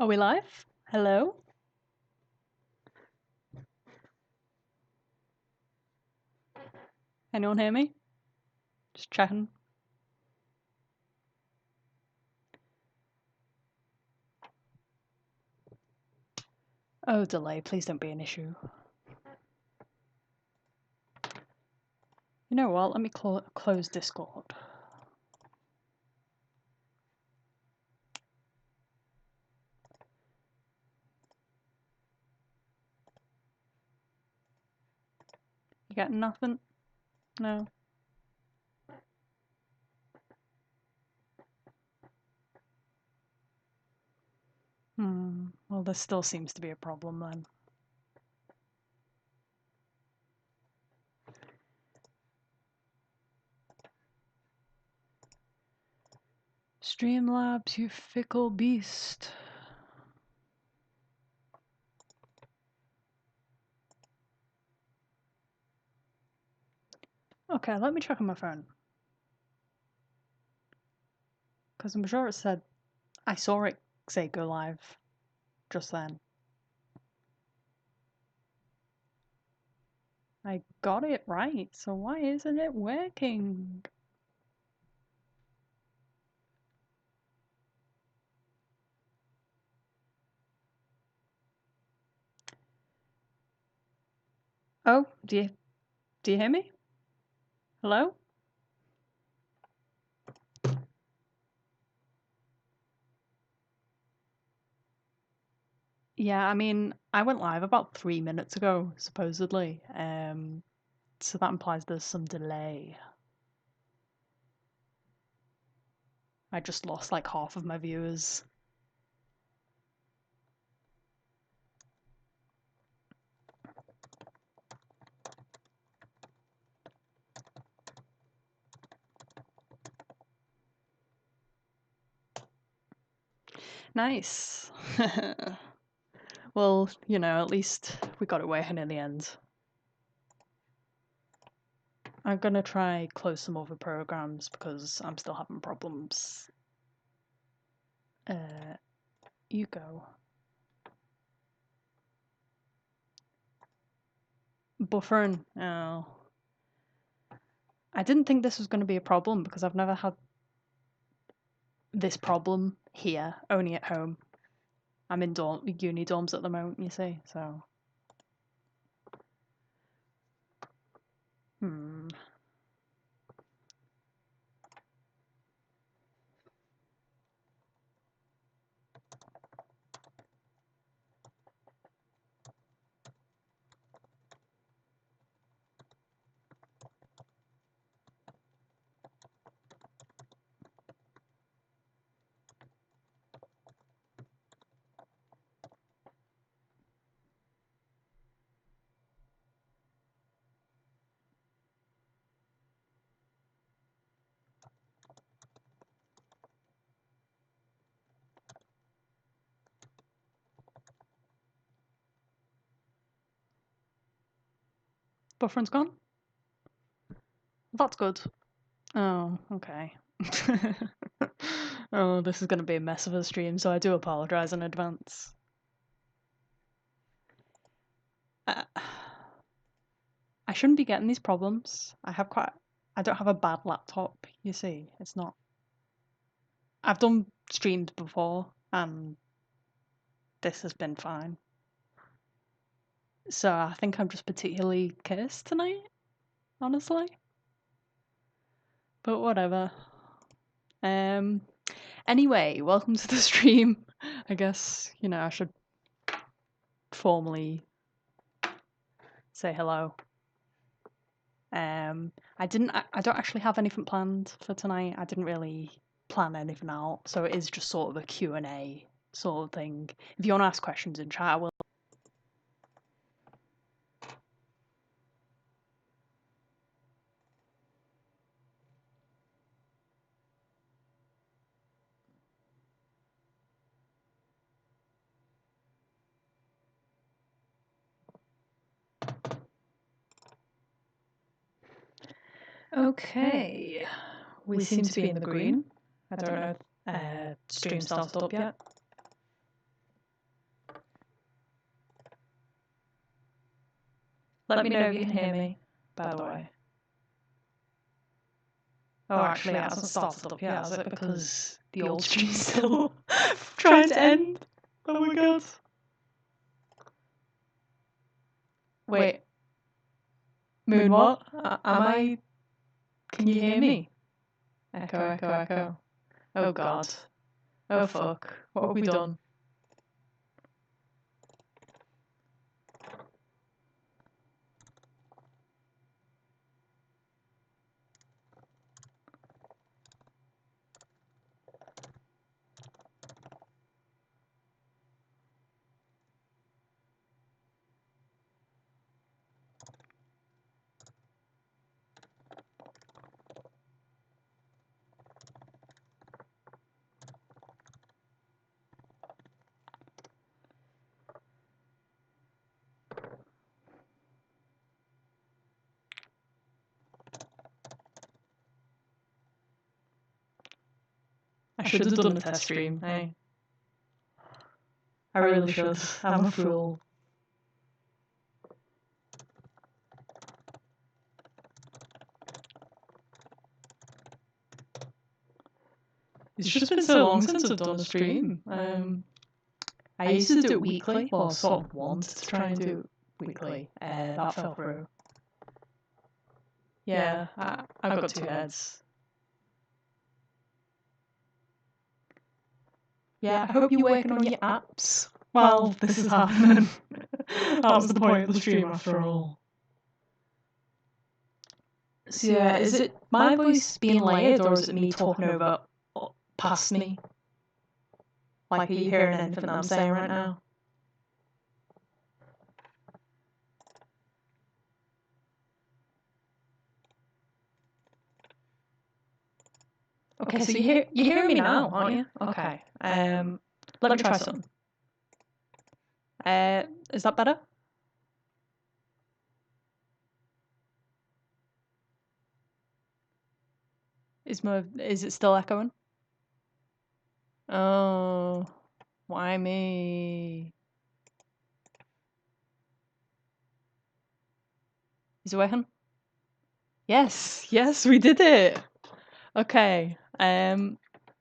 Are we live? Hello? Anyone hear me? Just checking. Oh, delay, please don't be an issue. You know what? Let me close Discord. You getting nothing? No? Well, this still seems to be a problem then. Streamlabs, you fickle beast. Okay, let me check on my phone. Because I'm sure it said, I saw it say go live just then. I got it right, so why isn't it working? Oh, do you hear me? Hello? Yeah, I mean, I went live about 3 minutes ago, supposedly. So that implies there's some delay. I just lost like half of my viewers. Nice. Well, you know, at least we got it working in the end. I'm gonna try close some other programs because I'm still having problems. You go. Buffering. Oh. I didn't think this was going to be a problem because I've never had this problem here, only at home. I'm in uni dorms at the moment, you see, so. Buffering's gone? That's good. Oh, okay. Oh, this is going to be a mess of a stream, so I do apologise in advance. I shouldn't be getting these problems. I don't have a bad laptop, you see. It's not. I've done streams before, and this has been fine. So I think I'm just particularly cursed tonight, honestly. But whatever. Anyway, welcome to the stream. I guess, you know, I should formally say hello. I don't actually have anything planned for tonight. I didn't really plan anything out, so it is just sort of a Q&A sort of thing. If you want to ask questions in chat, I will. Okay, we seem to be in the green. I don't know if stream started up yet. Let me know if you can hear me, by the way. Oh, actually, it hasn't started up yet, has it? Because the old stream's still trying to end. Oh my god. Wait. Moon, what? Am I... Can you hear me? Echo, echo, echo. Oh god. Oh fuck. What have we done? I should have done a test stream, eh? I really should. I'm a fool. It's just been so long since I've done a stream. I used to do it weekly, well, sort of wanted to try and do it weekly. That fell through. Yeah, I've got two heads. Yeah, I hope you're working on your apps while this is happening. That was the point of the stream after all. So yeah, is it my voice being layered or is it me talking over past me? Like, are you hearing anything that I'm saying right now? Okay, so you're hearing me now, aren't you? Okay. Let me try something. Is that better? Is it still echoing? Oh, why me? Is it working? Yes, yes, we did it. Okay.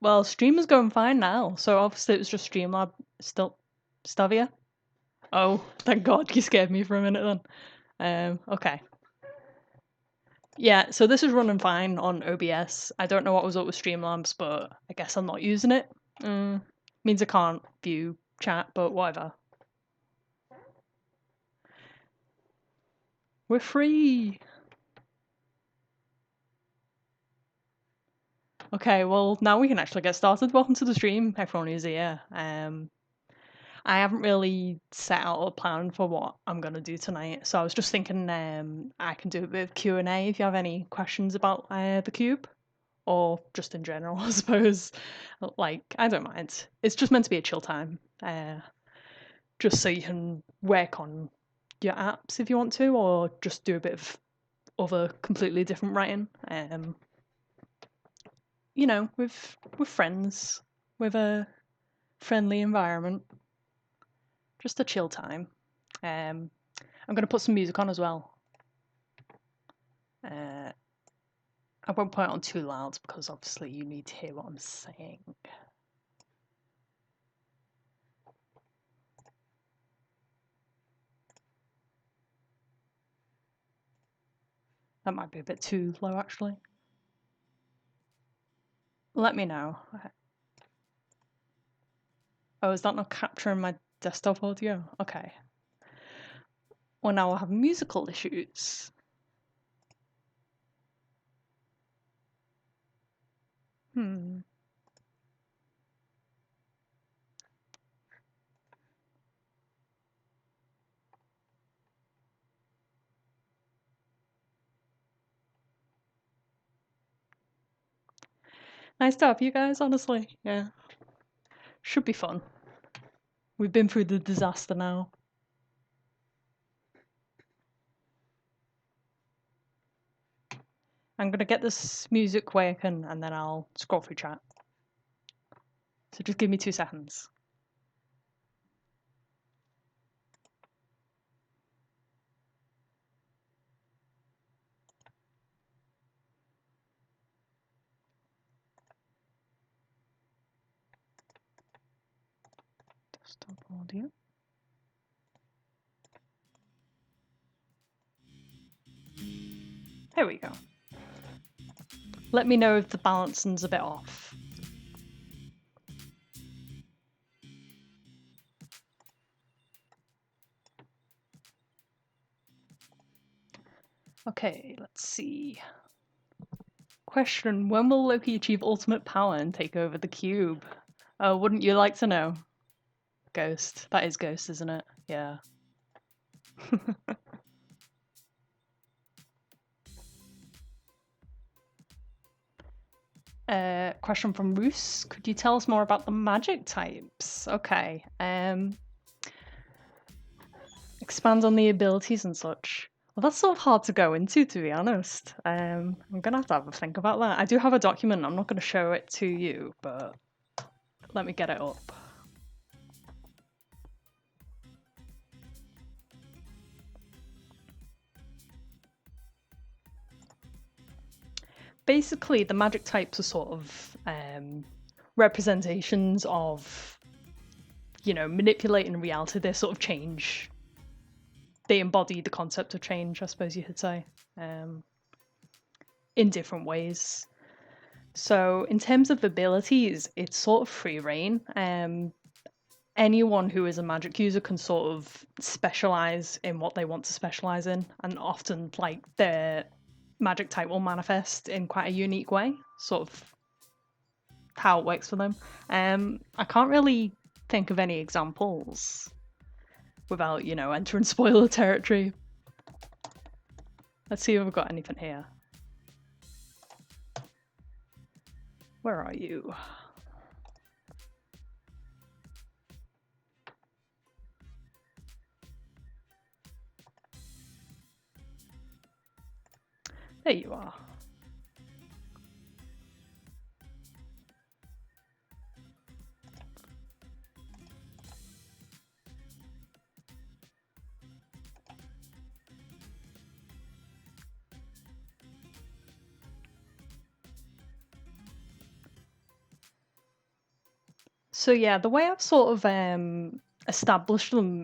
Well, stream is going fine now. So obviously it was just Streamlab still here. Oh, thank God, you scared me for a minute then. Okay. Yeah, so this is running fine on OBS. I don't know what was up with Streamlabs, but I guess I'm not using it. Means I can't view chat, but whatever. We're free! Okay, well, now we can actually get started. Welcome to the stream, everyone who's here. I haven't really set out a plan for what I'm going to do tonight, so I was just thinking I can do a bit of Q&A if you have any questions about the cube, or just in general, I suppose. Like, I don't mind. It's just meant to be a chill time, just so you can work on your apps if you want to, or just do a bit of other completely different writing. You know, with friends, with a friendly environment, just a chill time. I'm going to put some music on as well. I won't put it on too loud because obviously you need to hear what I'm saying. That might be a bit too low actually. Let me know. Oh, is that not capturing my desktop audio? Okay. Well, now I have musical issues. Nice to have you guys, honestly. Yeah. Should be fun. We've been through the disaster now. I'm going to get this music working and then I'll scroll through chat. So just give me 2 seconds. Stop audio. There we go. Let me know if the balancing's a bit off. Okay, let's see. Question, when will Loki achieve ultimate power and take over the cube? Oh, wouldn't you like to know? Ghost. That is Ghost, isn't it? Yeah. Question from Roos. Could you tell us more about the magic types? Okay. Expand on the abilities and such. Well, that's sort of hard to go into, to be honest. I'm gonna have a think about that. I do have a document. I'm not gonna show it to you, but let me get it up. Basically, the magic types are sort of representations of, you know, manipulating reality. They sort of change. They embody the concept of change, I suppose you could say, in different ways. So, in terms of abilities, it's sort of free reign. Anyone who is a magic user can sort of specialize in what they want to specialize in, and often, like, their magic type will manifest in quite a unique way, sort of how it works for them. I can't really think of any examples without, you know, entering spoiler territory. Let's see if we've got anything here. Where are you? There you are. So yeah, the way I've sort of established them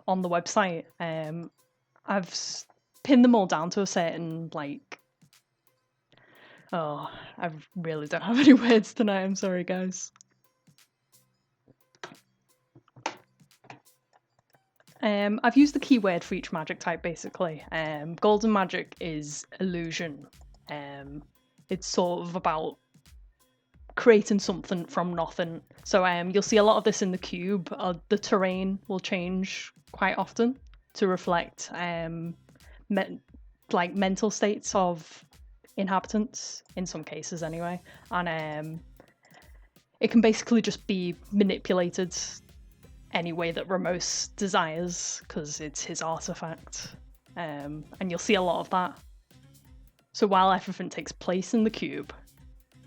on the website, I've pinned them all down to a certain, like, oh, I really don't have any words tonight. I'm sorry, guys. I've used the keyword for each magic type basically. Golden magic is illusion. It's sort of about creating something from nothing. So you'll see a lot of this in the cube. The terrain will change quite often to reflect like mental states of inhabitants in some cases anyway, and it can basically just be manipulated any way that Ramos desires because it's his artifact, and you'll see a lot of that. So while everything takes place in the cube,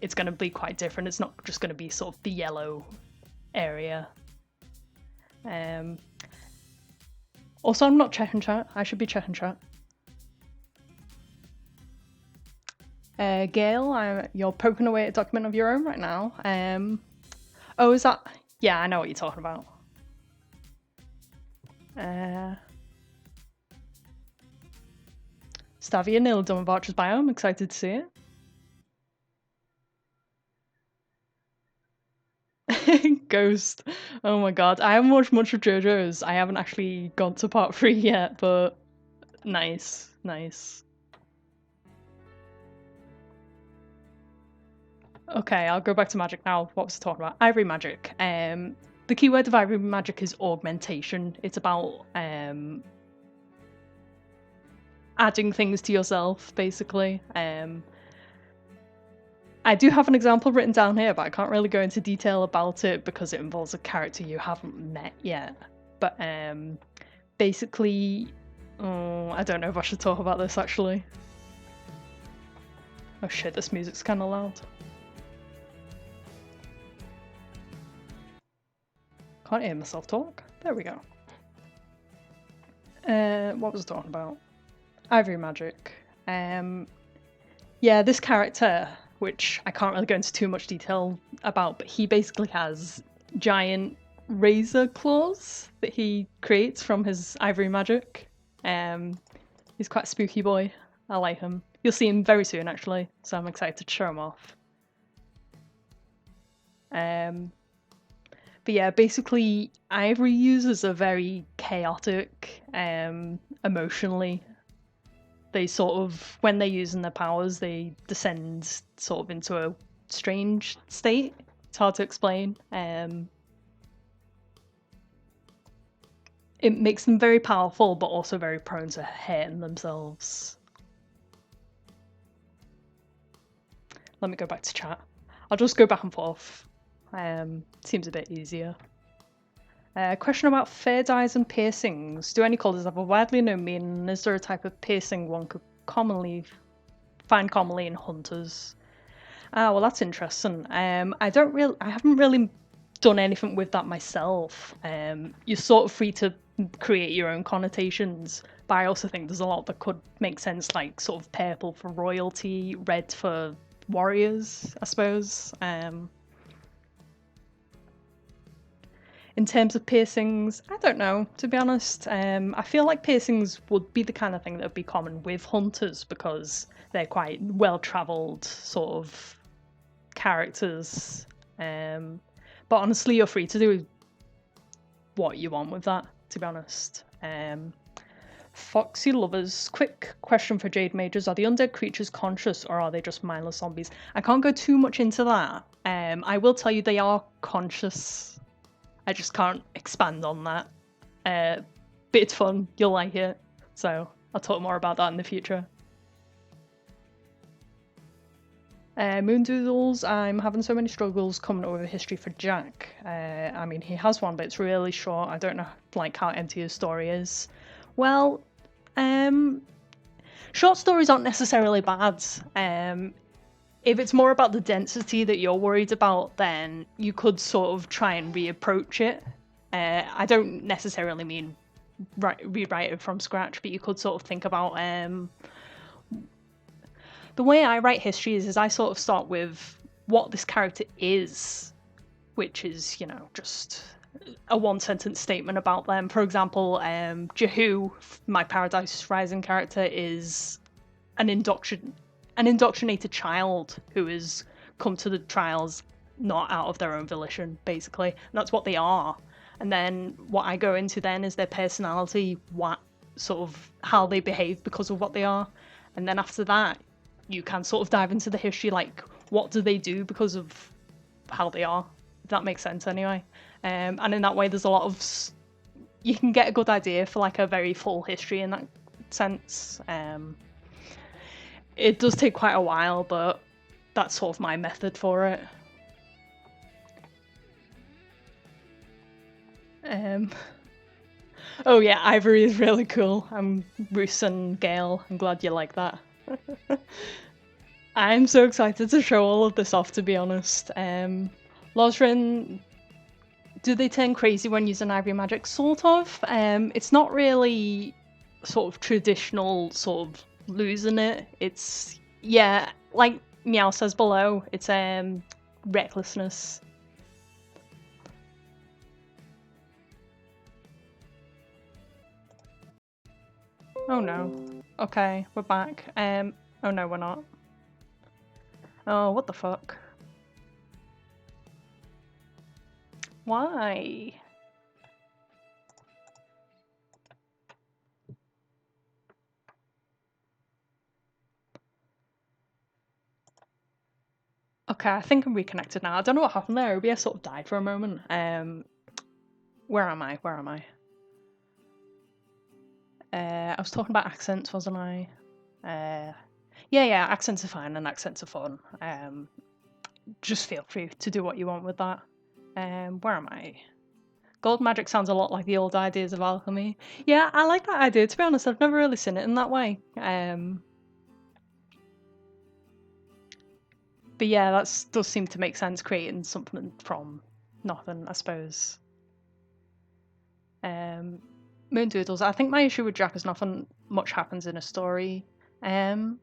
it's going to be quite different. It's not just going to be sort of the yellow area. Also, I'm not checking chat. I should be checking chat. Gail, you're poking away at a document of your own right now. Oh, is that? Yeah, I know what you're talking about. Stavia nearly done with Archer's Biome. Excited to see it. Ghost. Oh my god. I haven't watched much of JoJo's. I haven't actually gone to part 3 yet, but nice. Nice. Okay, I'll go back to magic now. What was I talking about? Ivory magic. The keyword of ivory magic is augmentation. It's about adding things to yourself, basically. I do have an example written down here, but I can't really go into detail about it because it involves a character you haven't met yet. But basically, I don't know if I should talk about this actually. Oh shit, this music's kind of loud. Can't hear myself talk. There we go. What was I talking about? Ivory magic. Yeah, this character, which I can't really go into too much detail about, but he basically has giant razor claws that he creates from his ivory magic. He's quite a spooky boy. I like him. You'll see him very soon, actually, so I'm excited to show him off. But yeah, basically, ivory users are very chaotic, emotionally. They sort of, when they're using their powers, they descend sort of into a strange state. It's hard to explain. It makes them very powerful, but also very prone to hurting themselves. Let me go back to chat. I'll just go back and forth. Seems a bit easier. Question about third eyes and piercings. Do any colours have a widely known meaning? Is there a type of piercing one could find commonly in hunters? Ah, well, that's interesting. I haven't really done anything with that myself. You're sort of free to create your own connotations, but I also think there's a lot that could make sense, like sort of purple for royalty, red for warriors, I suppose. In terms of piercings, I don't know, to be honest. I feel like piercings would be the kind of thing that would be common with hunters because they're quite well-travelled sort of characters. But honestly, you're free to do what you want with that, to be honest. Foxy Lovers, quick question for Jade Majors. Are the undead creatures conscious or are they just mindless zombies? I can't go too much into that. I will tell you they are conscious. I just can't expand on that. But it's fun, you'll like it. So I'll talk more about that in the future. Moondoodles, I'm having so many struggles coming up with a history for Jack. I mean, he has one, but it's really short. I don't know like how empty his story is. Well, short stories aren't necessarily bad. If it's more about the density that you're worried about, then you could sort of try and reapproach it. I don't necessarily mean rewrite it from scratch, but you could sort of think about the way I write histories is I sort of start with what this character is, which is, you know, just a one-sentence statement about them. For example, Jehu, my Paradise Rising character, is an indoctrinated child who has come to the trials not out of their own volition, basically. And that's what they are. And then what I go into then is their personality, what sort of how they behave because of what they are. And then after that, you can sort of dive into the history, like what do they do because of how they are, if that makes sense anyway. And in that way, there's a lot of, you can get a good idea for like a very full history in that sense. It does take quite a while, but that's sort of my method for it. Oh yeah, Ivory is really cool. I'm Roos and Gale. I'm glad you like that. I'm so excited to show all of this off, to be honest. Losrin, do they turn crazy when using Ivory magic? Sort of. It's not really sort of traditional sort of losing it. It's, yeah, like Meow says below, it's recklessness. Oh no. Okay, we're back. Oh no, we're not. Oh, what the fuck? Why? Okay, I think I'm reconnected now. I don't know what happened there. OBS sort of died for a moment. Where am I? Where am I? I was talking about accents, wasn't I? Yeah, accents are fine and accents are fun. Just feel free to do what you want with that. Where am I? Gold magic sounds a lot like the old ideas of alchemy. Yeah, I like that idea. To be honest, I've never really seen it in that way. But yeah, that does seem to make sense, creating something from nothing, I suppose. Moondoodles. I think my issue with Jack is nothing much happens in a story. Well,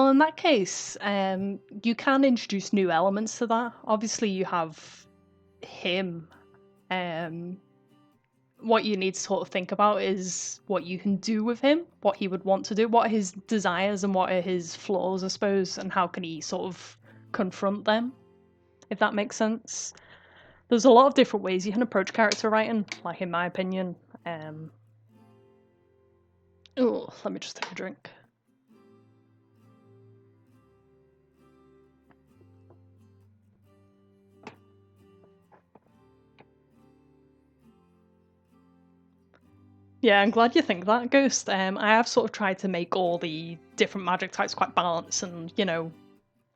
in that case, you can introduce new elements to that. Obviously, you have him, what you need to sort of think about is what you can do with him, what he would want to do, what are his desires and what are his flaws, I suppose, and how can he sort of confront them, if that makes sense. There's a lot of different ways you can approach character writing, like in my opinion. Oh, let me just take a drink. Yeah, I'm glad you think that, Ghost. I have sort of tried to make all the different magic types quite balanced and, you know,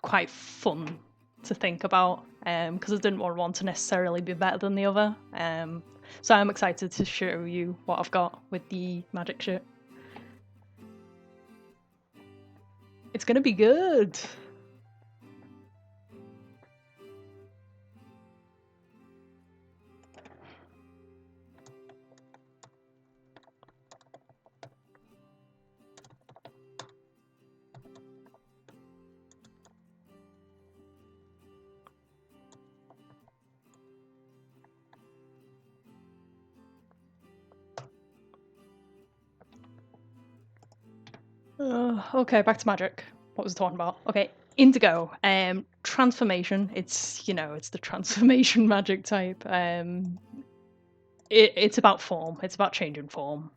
quite fun to think about, because I didn't want one to necessarily be better than the other. So I'm excited to show you what I've got with the magic shit. It's gonna be good. Okay, back to magic. What was I talking about? Okay, indigo. Transformation. It's, you know, it's the transformation magic type. It's about form. It's about changing form.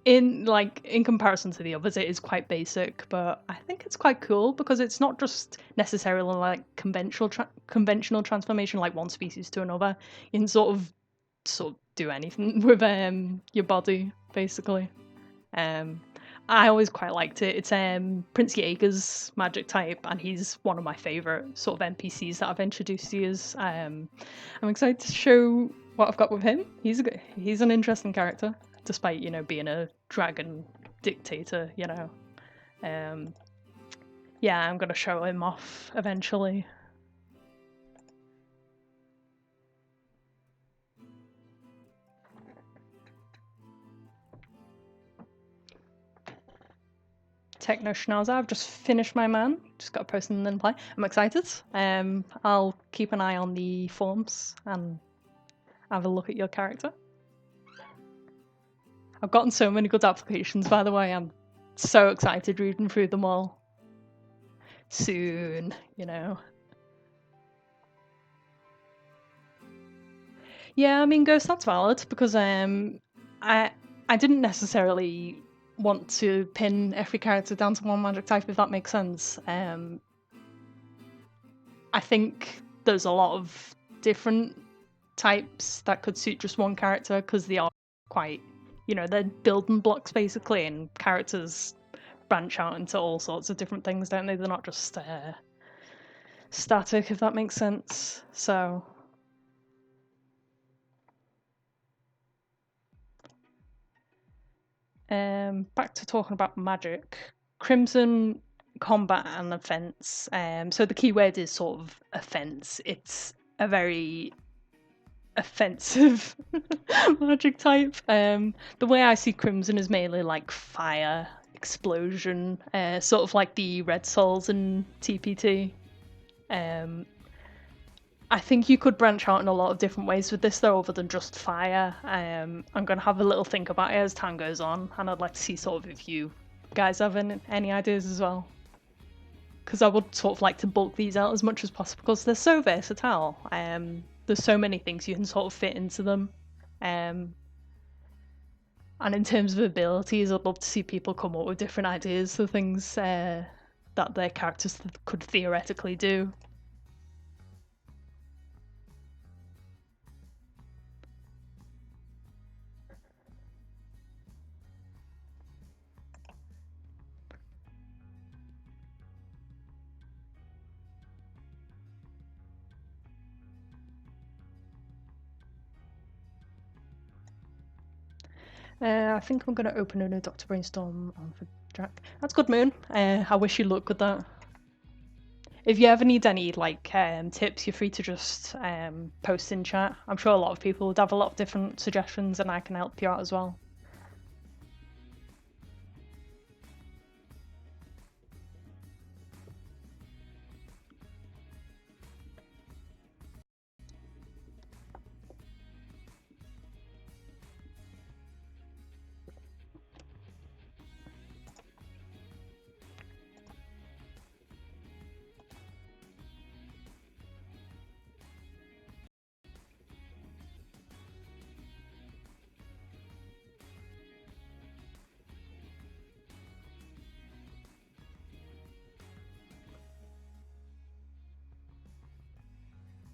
In comparison to the others, it is quite basic, but I think it's quite cool because it's not just necessarily like conventional transformation, like one species to another. You can sort of do anything with your body, basically. I always quite liked it. It's Prince Jaeger's magic type, and he's one of my favourite sort of NPCs that I've introduced to you. I'm excited to show what I've got with him. He's an interesting character, despite, you know, being a dragon dictator, you know. Yeah, I'm gonna show him off eventually. Techno Schnauzer. I've just finished my man. Just got to post and then play. I'm excited. I'll keep an eye on the forms and have a look at your character. I've gotten so many good applications, by the way. I'm so excited reading through them all. Soon, you know. Yeah, I mean, Ghost, that's valid because I didn't necessarily want to pin every character down to one magic type, if that makes sense. I think there's a lot of different types that could suit just one character because they are quite, you know, they're building blocks basically, and characters branch out into all sorts of different things, don't they? They're not just static, if that makes sense. So back to talking about magic. Crimson combat and offense. So the keyword is sort of offense. It's a very offensive magic type. The way I see Crimson is mainly like fire, explosion, sort of like the Red Souls in TPT. I think you could branch out in a lot of different ways with this, though, other than just fire. I'm going to have a little think about it as time goes on, and I'd like to see sort of if you guys have any ideas as well. Because I would sort of like to bulk these out as much as possible, because they're so versatile. There's so many things you can sort of fit into them. And in terms of abilities, I'd love to see people come up with different ideas for things that their characters could theoretically do. I think I'm going to open a new Dr. Brainstorm on for Jack. That's good, Moon. I wish you luck with that. If you ever need any tips, you're free to just post in chat. I'm sure a lot of people would have a lot of different suggestions, and I can help you out as well.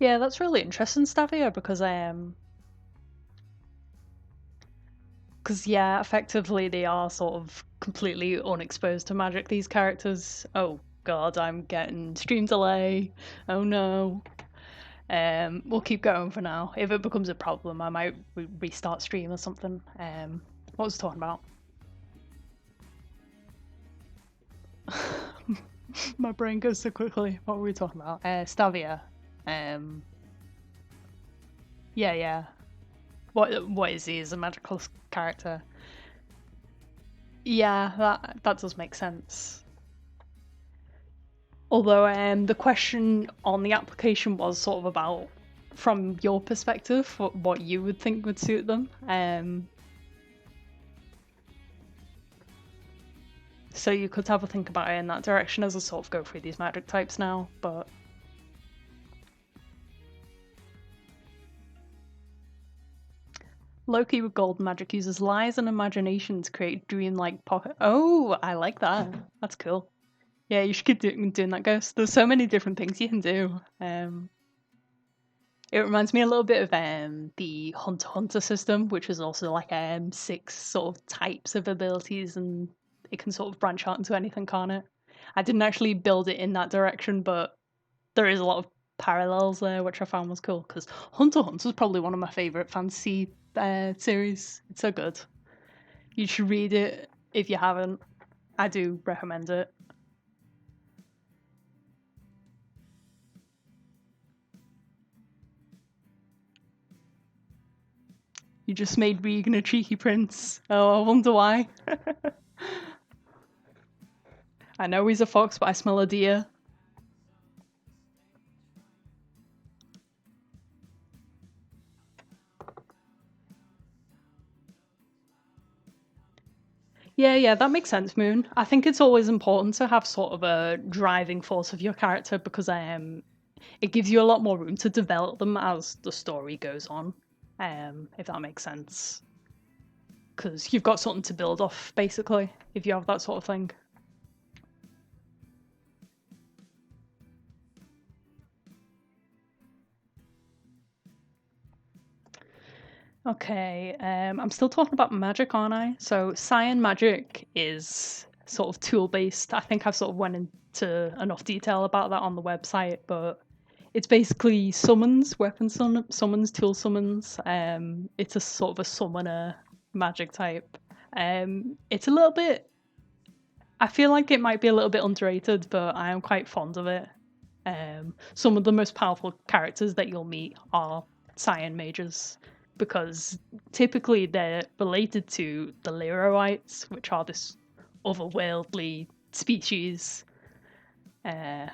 Yeah, that's really interesting, Stavia, because yeah, effectively they are sort of completely unexposed to magic, these characters. Oh god, I'm getting stream delay. Oh no. We'll keep going for now. If it becomes a problem, I might restart stream or something. What was I talking about? My brain goes so quickly. What were we talking about? Stavia. Um, yeah. What is he as a magical character? Yeah, that does make sense. Although the question on the application was sort of about, from your perspective, what you would think would suit them. So you could have a think about it in that direction as I sort of go through these magic types now, but Loki with gold magic uses lies and imagination to create dreamlike pocket. Oh, I like that. That's cool. Yeah, you should keep doing that, Ghost. There's so many different things you can do. It reminds me a little bit of the Hunter x Hunter system, which is also like 6 sort of types of abilities, and it can sort of branch out into anything, can't it? I didn't actually build it in that direction, but there is a lot of parallels there, which I found was cool, because Hunter x Hunter is probably one of my favourite fantasy series. It's so good. You should read it if you haven't. I do recommend it. You just made Regan a cheeky prince. Oh, I wonder why. I know he's a fox, but I smell a deer. Yeah, that makes sense, Moon. I think it's always important to have sort of a driving force of your character, because it gives you a lot more room to develop them as the story goes on, if that makes sense. Because you've got something to build off, basically, if you have that sort of thing. Okay, I'm still talking about magic, aren't I? So Cyan magic is sort of tool based. I think I've sort of went into enough detail about that on the website, but it's basically summons, weapon summons, tool summons. It's a sort of a summoner magic type. It's a little bit. I feel like it might be a little bit underrated, but I am quite fond of it. Some of the most powerful characters that you'll meet are Cyan mages, because typically they're related to the Leroites, which are this otherworldly species. Uh,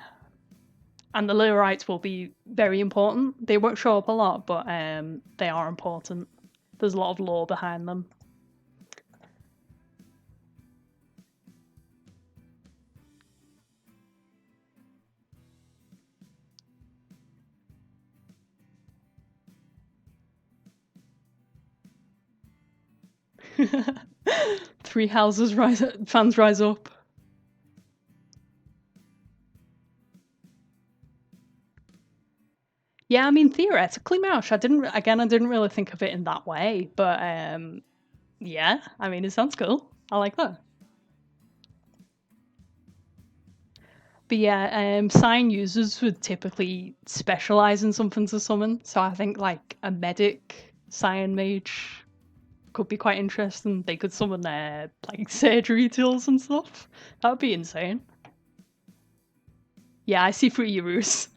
and the Leroites will be very important. They won't show up a lot, but they are important. There's a lot of lore behind them. Three houses fans rise up. Yeah, I mean theoretically, Moush. I didn't really think of it in that way, but yeah, I mean it sounds cool. I like that. But yeah, sign users would typically specialize in something to summon. So I think like a medic Cyan mage could be quite interesting. They could summon their like surgery tools and stuff. That would be insane. Yeah, I see through your ruse.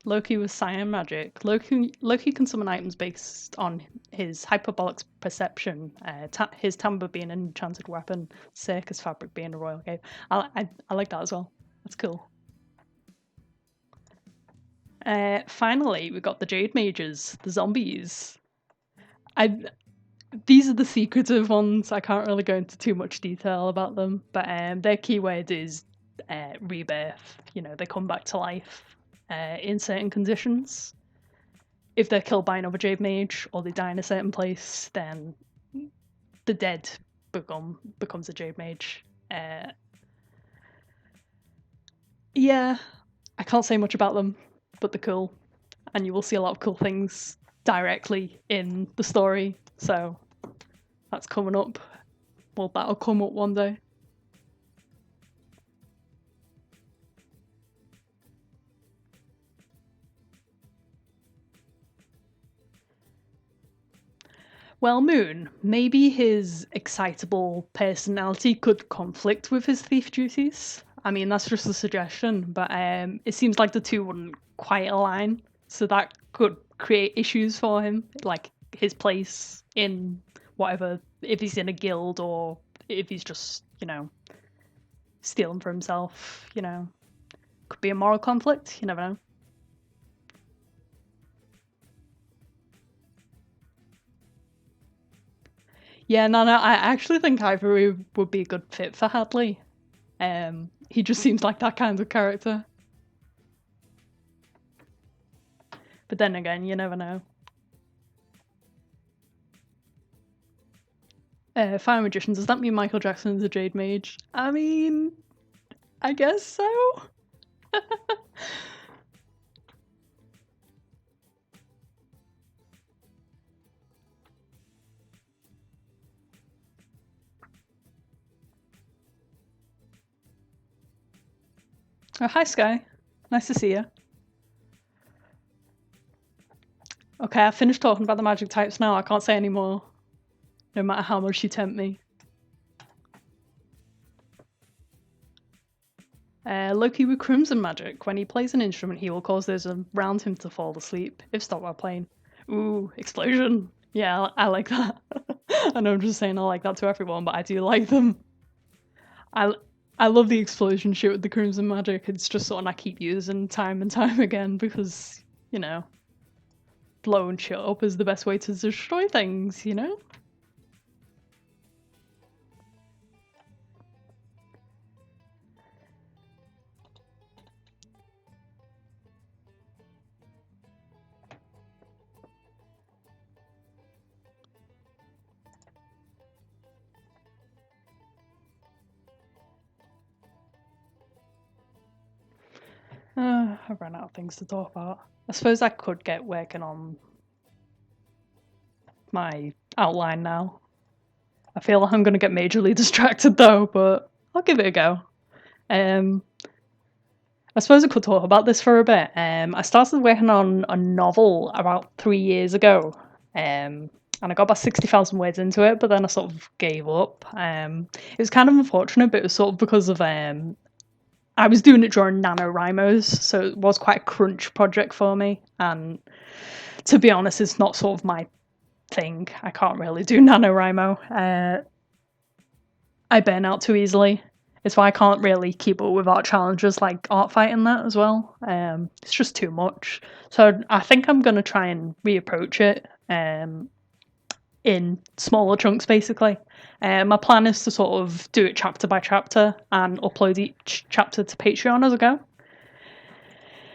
Loki with Cyan magic. Loki can summon items based on his hyperbolic perception, his timbre being an enchanted weapon, circus fabric being a royal cape. I like that as well. That's cool. Finally, we got the Jade Mages, the zombies. I These are the secretive ones. I can't really go into too much detail about them, but their keyword is rebirth. You know, they come back to life in certain conditions. if they're killed by another Jade Mage or they die in a certain place, then the dead becomes a Jade Mage. Yeah, I can't say much about them, but they're cool, and you will see a lot of cool things directly in the story. So that's coming up. Well, that'll come up one day. Well, Moon, maybe his excitable personality could conflict with his thief duties. I mean, that's just a suggestion, but it seems like the two wouldn't quite align, so that could create issues for him, like his place in whatever, if he's in a guild or if he's just, stealing for himself, Could be a moral conflict, you never know. Yeah, no, I actually think Ivory would be a good fit for Hadley. He just seems like that kind of character. But then again, you never know. Fire Magician, does that mean Michael Jackson's a Jade Mage? I mean, I guess so. Oh, hi, Sky. Nice to see you. Okay, I've finished talking about the magic types now. I can't say any more, no matter how much you tempt me. Loki with Crimson Magic. When he plays an instrument, he will cause those around him to fall asleep, if stopped while playing. Ooh, explosion. Yeah, I like that. I know I'm just saying I like that to everyone, but I do like them. I, I love the explosion shit with the Crimson Magic. It's just something I keep using time and time again because, blowing shit up is the best way to destroy things. I've run out of things to talk about. I suppose I could get working on my outline now. I feel like I'm going to get majorly distracted though, but I'll give it a go. I suppose I could talk about this for a bit. I started working on a novel about 3 years ago, and I got about 60,000 words into it, but then I sort of gave up. It was kind of unfortunate, but it was sort of because of I was doing it during NaNoWriMos, so it was quite a crunch project for me. And to be honest, it's not sort of my thing. I can't really do NaNoWriMo. I burn out too easily. It's why I can't really keep up with art challenges like art fighting that as well. It's just too much. So I think I'm going to try and reapproach it in smaller chunks, basically. My plan is to sort of do it chapter by chapter and upload each chapter to Patreon as I go.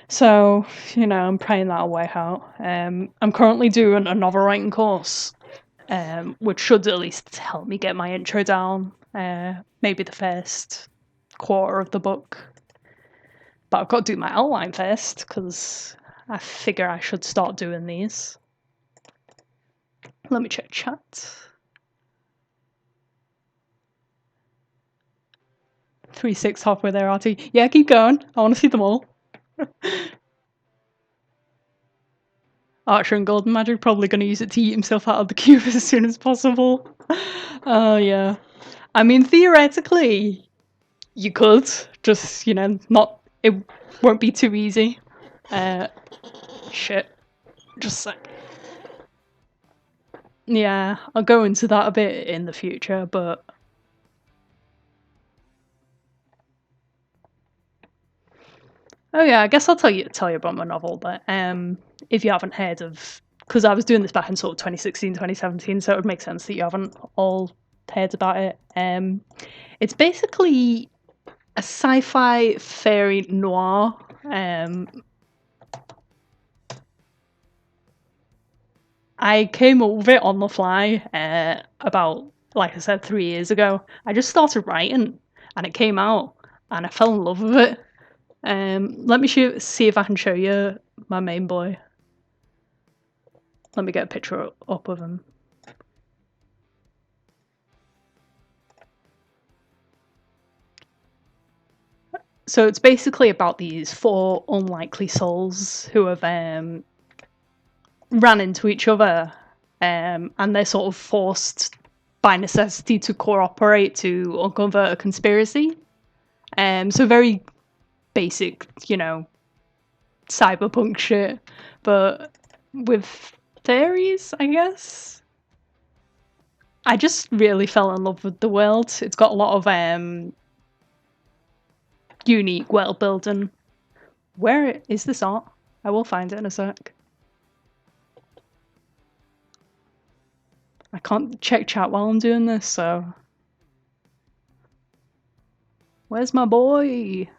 So, I'm praying that'll work out. I'm currently doing a novel writing course, which should at least help me get my intro down. Maybe the first quarter of the book. But I've got to do my outline first, because I figure I should start doing these. Let me check chat. 3-6 halfway there, RT. Yeah, keep going. I want to see them all. Archer and Golden Magic probably going to use it to eat himself out of the cube as soon as possible. Oh, yeah. I mean, theoretically, you could. Just, not... It won't be too easy. Shit. Just a sec. Yeah, I'll go into that a bit in the future, but... Oh yeah, I guess I'll tell you about my novel, but if you haven't heard of... Because I was doing this back in sort of 2016, 2017, so it would make sense that you haven't all heard about it. It's basically a sci-fi fairy noir. I came up with it on the fly about, like I said, 3 years ago. I just started writing and it came out and I fell in love with it. Let me see if I can show you my main boy. Let me get a picture up of him. So it's basically about these 4 unlikely souls who have ran into each other, and they're sort of forced by necessity to cooperate to uncover a conspiracy. So very basic, cyberpunk shit, but with theories, I guess. I just really fell in love with the world. It's got a lot of unique world building. Where is this art? I will find it in a sec. I can't check chat while I'm doing this, so... Where's my boy?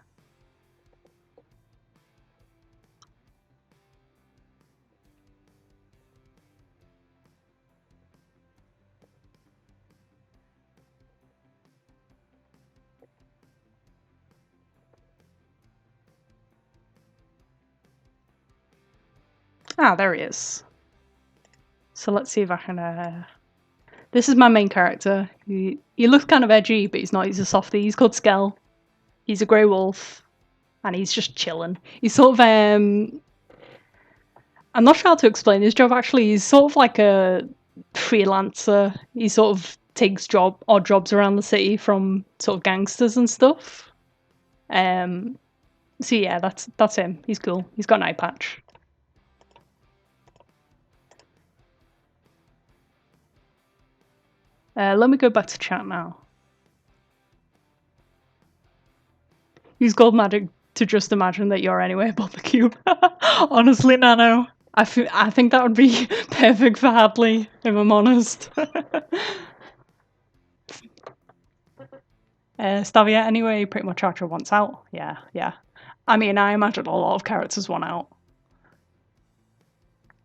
Ah, there he is. So let's see if I can... This is my main character. He looks kind of edgy, but he's not. He's a softie. He's called Skell. He's a grey wolf. And he's just chilling. He's sort of... I'm not sure how to explain his job, actually. He's sort of like a freelancer. He sort of takes odd jobs around the city from sort of gangsters and stuff. So yeah, that's him. He's cool. He's got an eye patch. Let me go back to chat now. Use gold magic to just imagine that you're anyway above the cube. Honestly, Nano, I think that would be perfect for Hadley, if I'm honest. Stavia, anyway, pretty much Archer wants out. Yeah. I mean, I imagine a lot of characters want out.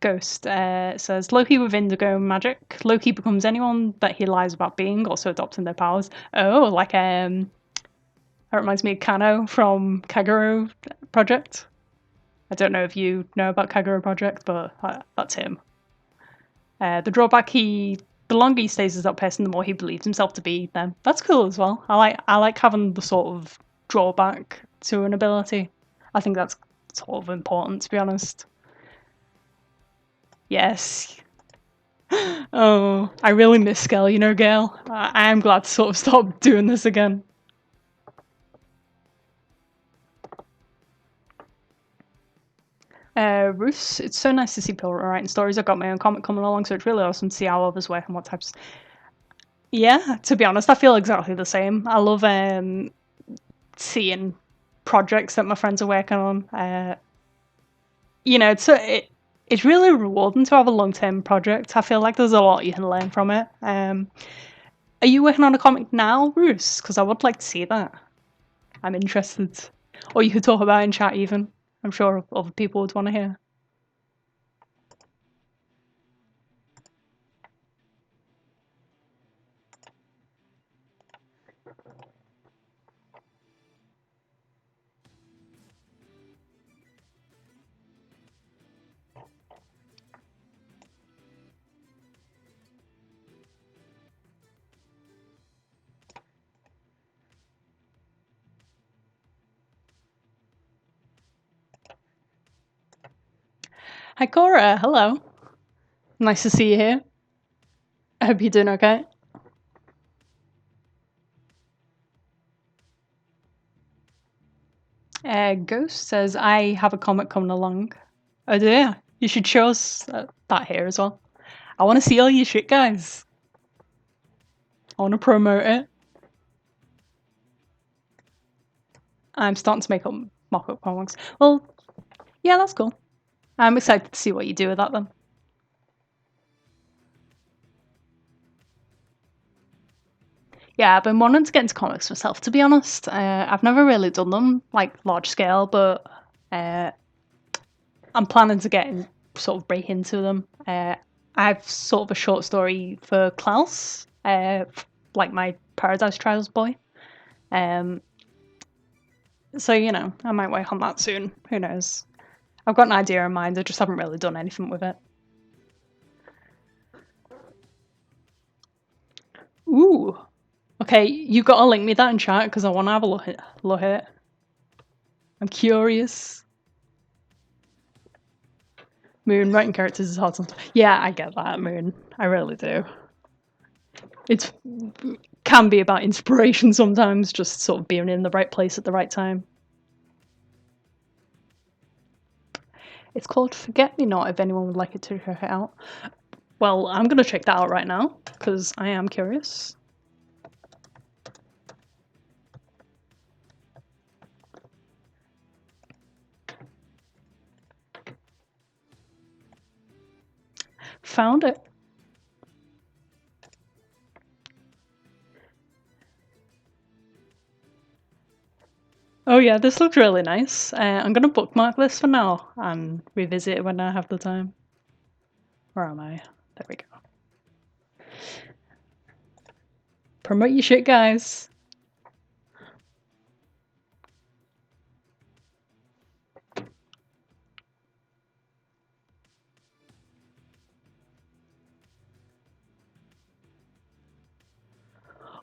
Ghost says, Loki with indigo magic. Loki becomes anyone that he lies about being, also adopting their powers. Oh, like, that reminds me of Kano from Kagero Project. I don't know if you know about Kagero Project, but that's him. The drawback, the longer he stays as that person, the more he believes himself to be them. That's cool as well. I like having the sort of drawback to an ability. I think that's sort of important, to be honest. Yes. Oh, I really miss Skell, Gail. I am glad to sort of stop doing this again. Roos, it's so nice to see people writing stories. I've got my own comic coming along, so it's really awesome to see how others work and what types. Yeah, to be honest, I feel exactly the same. I love seeing projects that my friends are working on. It's really rewarding to have a long-term project. I feel like there's a lot you can learn from it. Are you working on a comic now, Roos? Because I would like to see that. I'm interested. Or you could talk about it in chat even. I'm sure other people would want to hear. Hi Cora, hello. Nice to see you here. I hope you're doing okay. Ghost says, I have a comic coming along. Oh dear, you should show us that here as well. I want to see all your shit, guys. I want to promote it. I'm starting to make up mock-up comics. Well, yeah, that's cool. I'm excited to see what you do with that then. Yeah, I've been wanting to get into comics myself, to be honest. I've never really done them, like, large scale, but I'm planning to sort of break into them. I have sort of a short story for Klaus, like my Paradise Trials boy. So, you know, I might work on that soon. Who knows? I've got an idea in mind, I just haven't really done anything with it. Ooh. Okay, you gotta link me that in chat because I want to have a look at it. I'm curious. Moon, writing characters is hard sometimes. Yeah, I get that, Moon. I really do. It can be about inspiration sometimes, just sort of being in the right place at the right time. It's called Forget Me Not, if anyone would like it to check it out. Well, I'm going to check that out right now, because I am curious. Found it. Oh yeah, this looks really nice. I'm going to bookmark this for now, and revisit it when I have the time. Where am I? There we go. Promote your shit, guys.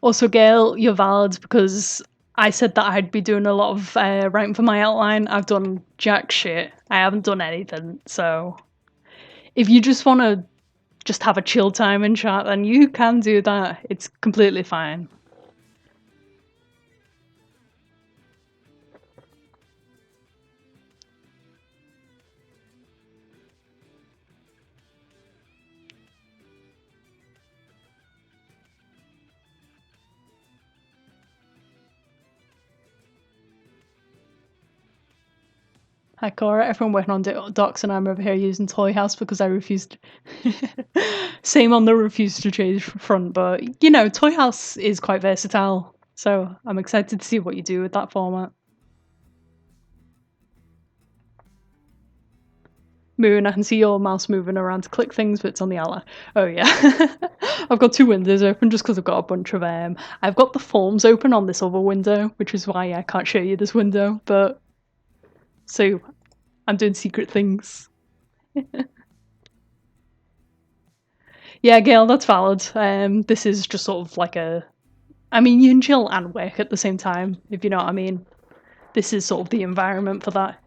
Also, Gail, you're valid because I said that I'd be doing a lot of writing for my outline. I've done jack shit. I haven't done anything. So if you just want to just have a chill time in chat, then you can do that. It's completely fine. Hi Cora, everyone working on docs and I'm over here using Toy House because I refused. Same on the refuse to change front, but you know, Toy House is quite versatile, so I'm excited to see what you do with that format. Moon, I can see your mouse moving around to click things, but it's on the outline. Oh yeah. I've got two windows open just because I've got a bunch of I've got the forms open on this other window, which is why I can't show you this window, but so I'm doing secret things. Yeah, Gail, that's valid. This is just sort of like I mean, you can chill and work at the same time, if you know what I mean. This is sort of the environment for that.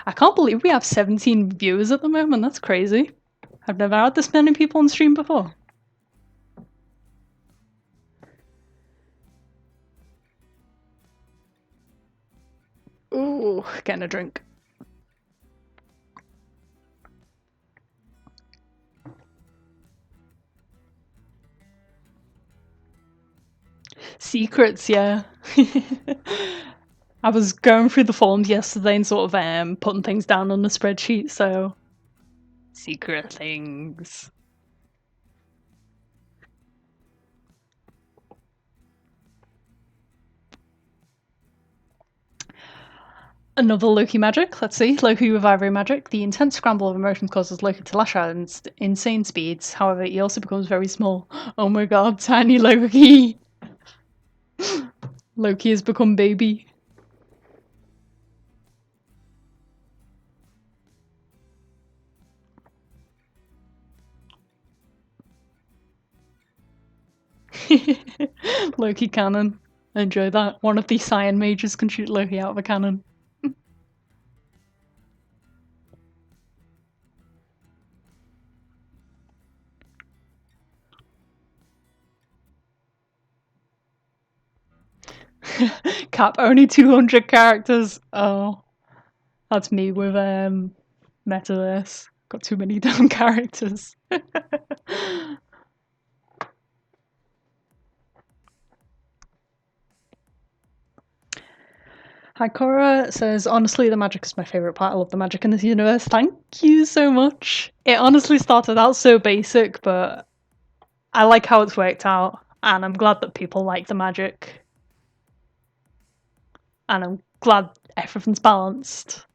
I can't believe we have 17 viewers at the moment, that's crazy. I've never had this many people on stream before. Ooh, getting a drink. Secrets, yeah. I was going through the forms yesterday and sort of putting things down on the spreadsheet, so secret things. Another Loki magic. Let's see. Loki with Ivory magic. The intense scramble of emotions causes Loki to lash out at insane speeds. However, he also becomes very small. Oh my god, tiny Loki. Loki has become baby. Loki cannon. Enjoy that. One of the Saiyan mages can shoot Loki out of a cannon. Cap only 200 characters. Oh, that's me with Metaverse. Got too many damn characters. Hikora says, honestly, the magic is my favourite part. I love the magic in this universe. Thank you so much. It honestly started out so basic, but I like how it's worked out, and I'm glad that people like the magic. And I'm glad everything's balanced.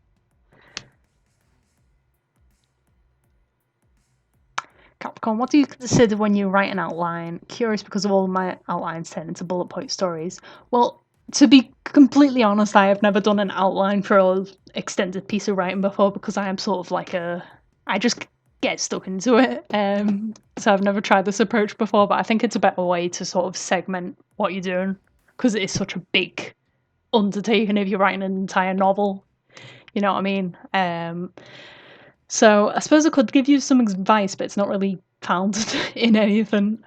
Capricorn, what do you consider when you write an outline? Curious because of all my outlines turn into bullet point stories. Well, to be completely honest, I have never done an outline for an extended piece of writing before because I am sort of like I just get stuck into it. So I've never tried this approach before, but I think it's a better way to sort of segment what you're doing because it is such a big undertaking if you're writing an entire novel. You know what I mean? So I suppose I could give you some advice, but it's not really founded in anything.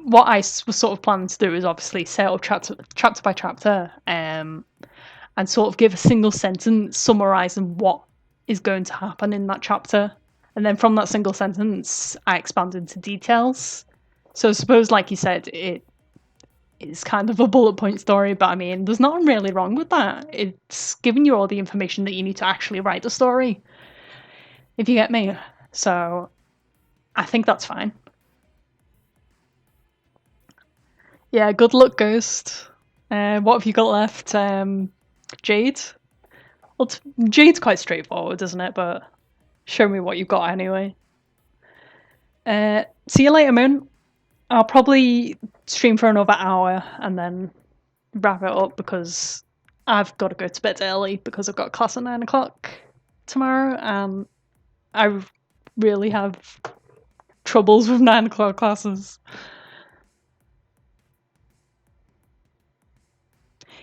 What I was sort of planning to do is obviously set up chapter by chapter, and sort of give a single sentence summarising what is going to happen in that chapter. And then from that single sentence, I expand into details. So I suppose, like you said, it is kind of a bullet point story, but I mean, there's nothing really wrong with that. It's giving you all the information that you need to actually write the story, if you get me. So I think that's fine. Yeah, good luck, Ghost. What have you got left? Jade? Well, Jade's quite straightforward, isn't it? But show me what you've got anyway. See you later, Moon. I'll probably stream for another hour and then wrap it up because I've got to go to bed early because I've got class at 9 o'clock tomorrow, and I really have troubles with 9 o'clock classes.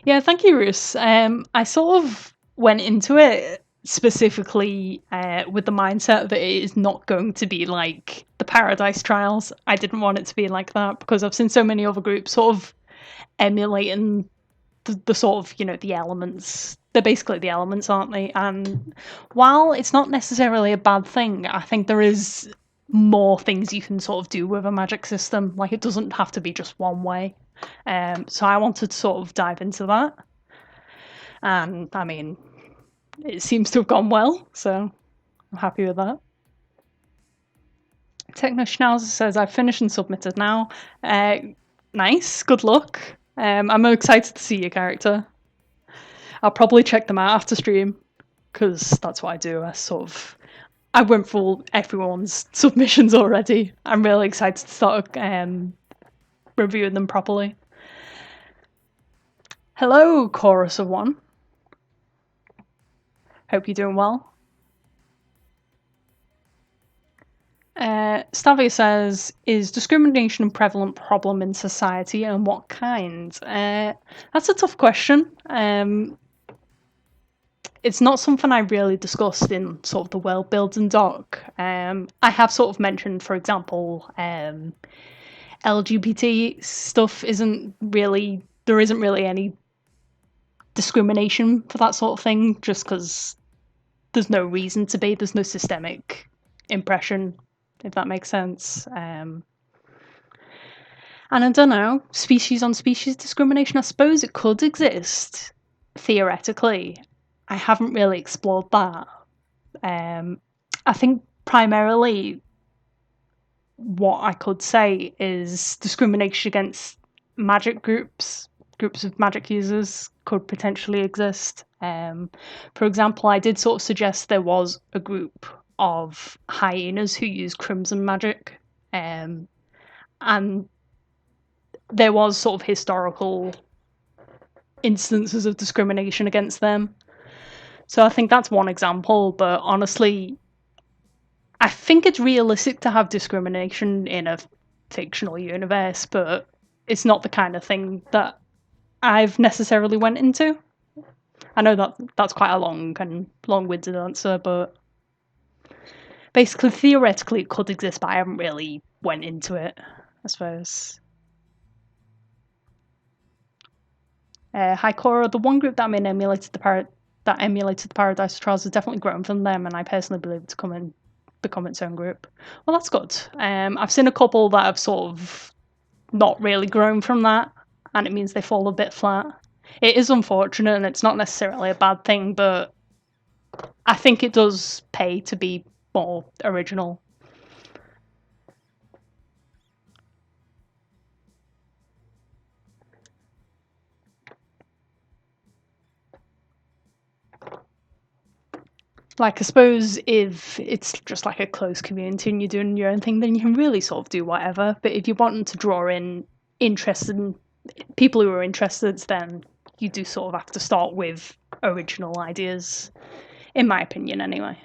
Yeah, thank you, Ruth. I sort of went into it specifically with the mindset that it is not going to be like the Paradise Trials. I didn't want it to be like that because I've seen so many other groups sort of emulating the sort of, the elements. They're basically the elements, aren't they? And while it's not necessarily a bad thing, I think there is more things you can sort of do with a magic system. Like, it doesn't have to be just one way. So I wanted to sort of dive into that. And I mean, it seems to have gone well, so I'm happy with that. Techno Schnauzer says, I've finished and submitted now. Nice, good luck. I'm excited to see your character. I'll probably check them out after stream, because that's what I do. I went through everyone's submissions already. I'm really excited to start reviewing them properly. Hello, Chorus of One. Hope you're doing well. Stavia says, is discrimination a prevalent problem in society, and what kind? That's a tough question. It's not something I really discussed in sort of the world building doc. I have sort of mentioned, for example, LGBT stuff there isn't really any discrimination for that sort of thing, just because there's no reason to be. There's no systemic impression, if that makes sense. And I don't know, species on species discrimination, I suppose it could exist, theoretically. I haven't really explored that. I think primarily what I could say is discrimination against magic groups of magic users could potentially exist. For example, I did sort of suggest there was a group of hyenas who use crimson magic, and there was sort of historical instances of discrimination against them. So I think that's one example, but honestly, I think it's realistic to have discrimination in a fictional universe, but it's not the kind of thing that I've necessarily went into. I know that's quite a long-winded answer, but basically, theoretically, it could exist, but I haven't really went into it, I suppose. Hi, Cora. The one group that emulated the Paradise Trials has definitely grown from them, and I personally believe it to become its own group. Well, that's good. I've seen a couple that have sort of not really grown from that, and it means they fall a bit flat. It is unfortunate, and it's not necessarily a bad thing, but I think it does pay to be more original. Like, I suppose if it's just like a close community and you're doing your own thing, then you can really sort of do whatever. But if you want to draw in interested people who are interested, then you do sort of have to start with original ideas, in my opinion, anyway.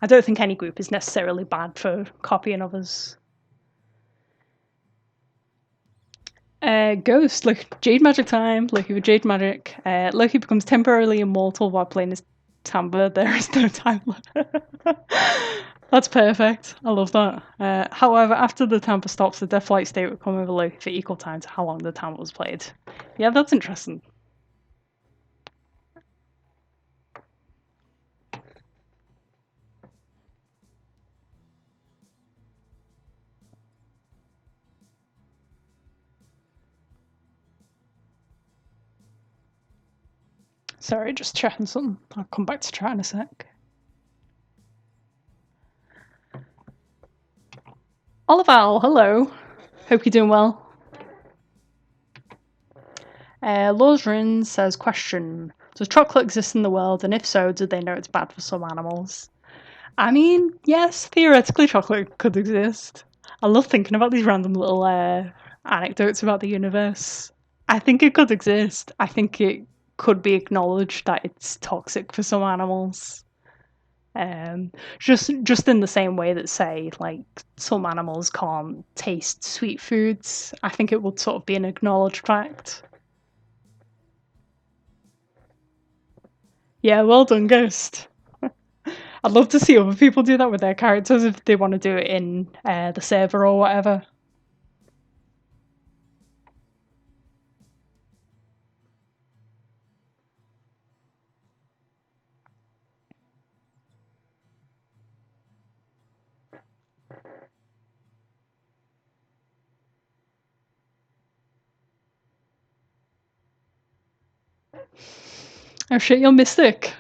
I don't think any group is necessarily bad for copying others. Ghost, look, Jade Magic time. Loki with Jade Magic. Loki becomes temporarily immortal while playing his timbre. There is no time limit. That's perfect. I love that. However, after the timbre stops, the deathlight state will come over Loki for equal time to how long the timbre was played. Yeah, that's interesting. Sorry, just checking something. I'll come back to chat in a sec. Olival, hello. Hope you're doing well. Lawsrin says, question, does chocolate exist in the world, and if so, do they know it's bad for some animals? I mean, yes, theoretically chocolate could exist. I love thinking about these random little anecdotes about the universe. I think it could exist. I think it could be acknowledged that it's toxic for some animals. Just in the same way that, say, like some animals can't taste sweet foods. I think it would sort of be an acknowledged fact. Yeah, well done, Ghost. I'd love to see other people do that with their characters if they want to do it in the server or whatever. Oh shit, you're Mystic.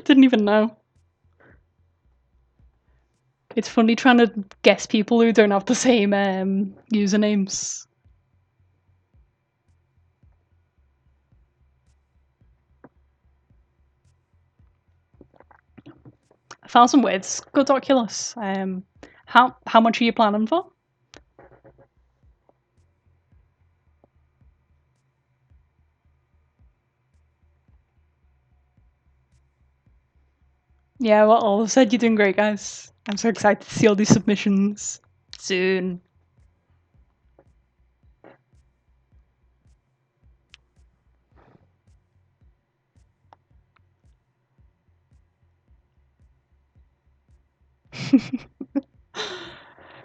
Didn't even know. It's funny trying to guess people who don't have the same usernames. I found some words. Good Oculus. How much are you planning for? Yeah, well, all said you're doing great, guys. I'm so excited to see all these submissions soon.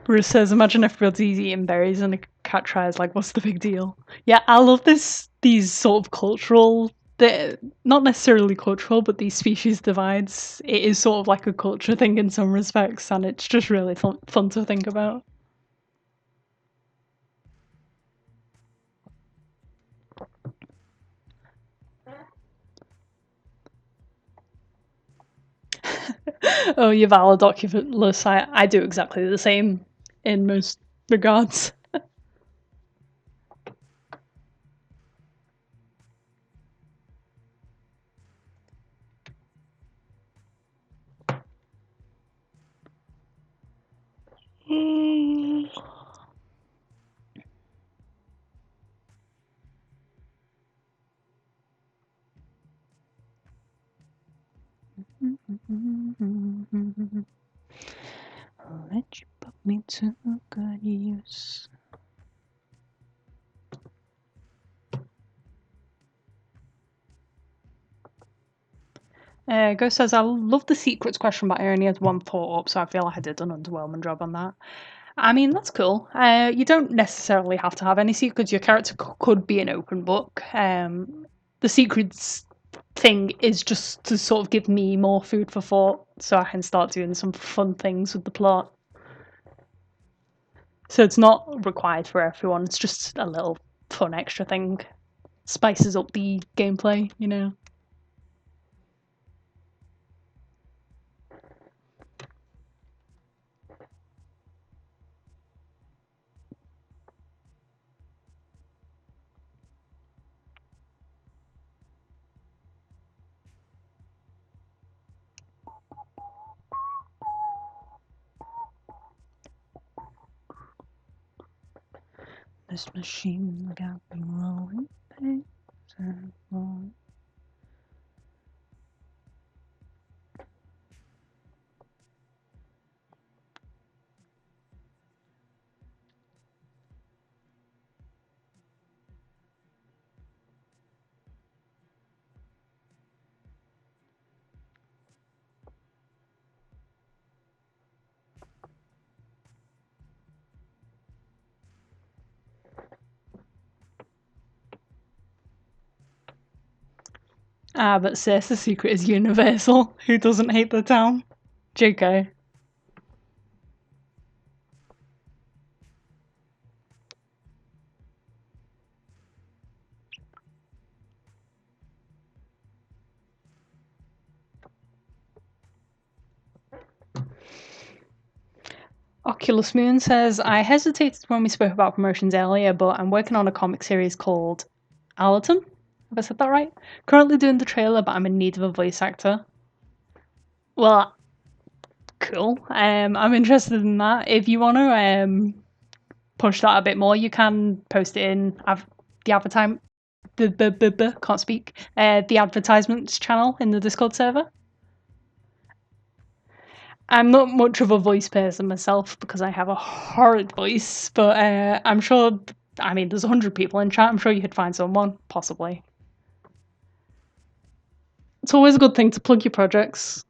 Bruce says, imagine everybody's eating berries and a cat tries, like, what's the big deal? Yeah, I love these sort of cultural, not necessarily cultural, but these species divides. It is sort of like a culture thing in some respects, and it's just really fun to think about. Oh, you're valid, Oculus. I do exactly the same in most regards. I'll let you put me to good use. Ghost says, I love the secrets question, but I only had one thought up, so I feel like I did an underwhelming job on that. I mean, that's cool. You don't necessarily have to have any secrets. Your character could be an open book. The secrets thing is just to sort of give me more food for thought so I can start doing some fun things with the plot. So it's not required for everyone, it's just a little fun extra thing. Spices up the gameplay, you know. This machine got me rolling pains and rolling. Ah, but sis, the secret is universal. Who doesn't hate the town? JK. Oculus Moon says, I hesitated when we spoke about promotions earlier, but I'm working on a comic series called Allerton. Have I said that right? Currently doing the trailer, but I'm in need of a voice actor. Well, cool. I'm interested in that. If you want to push that a bit more, you can post it in the advertisement. Can't speak. The advertisements channel in the Discord server. I'm not much of a voice person myself because I have a horrid voice, but I'm sure. I mean, there's 100 people in chat. I'm sure you could find someone, possibly. It's always a good thing to plug your projects.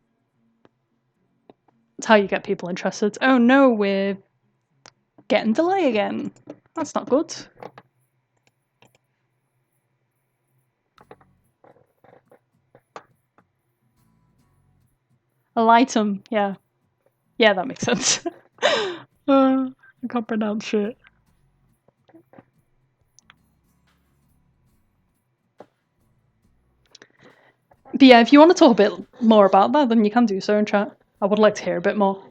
It's how you get people interested. Oh no, we're getting delay again. That's not good. A lightum, yeah. Yeah, that makes sense. I can't pronounce shit. But yeah, if you want to talk a bit more about that, then you can do so in chat. I would like to hear a bit more.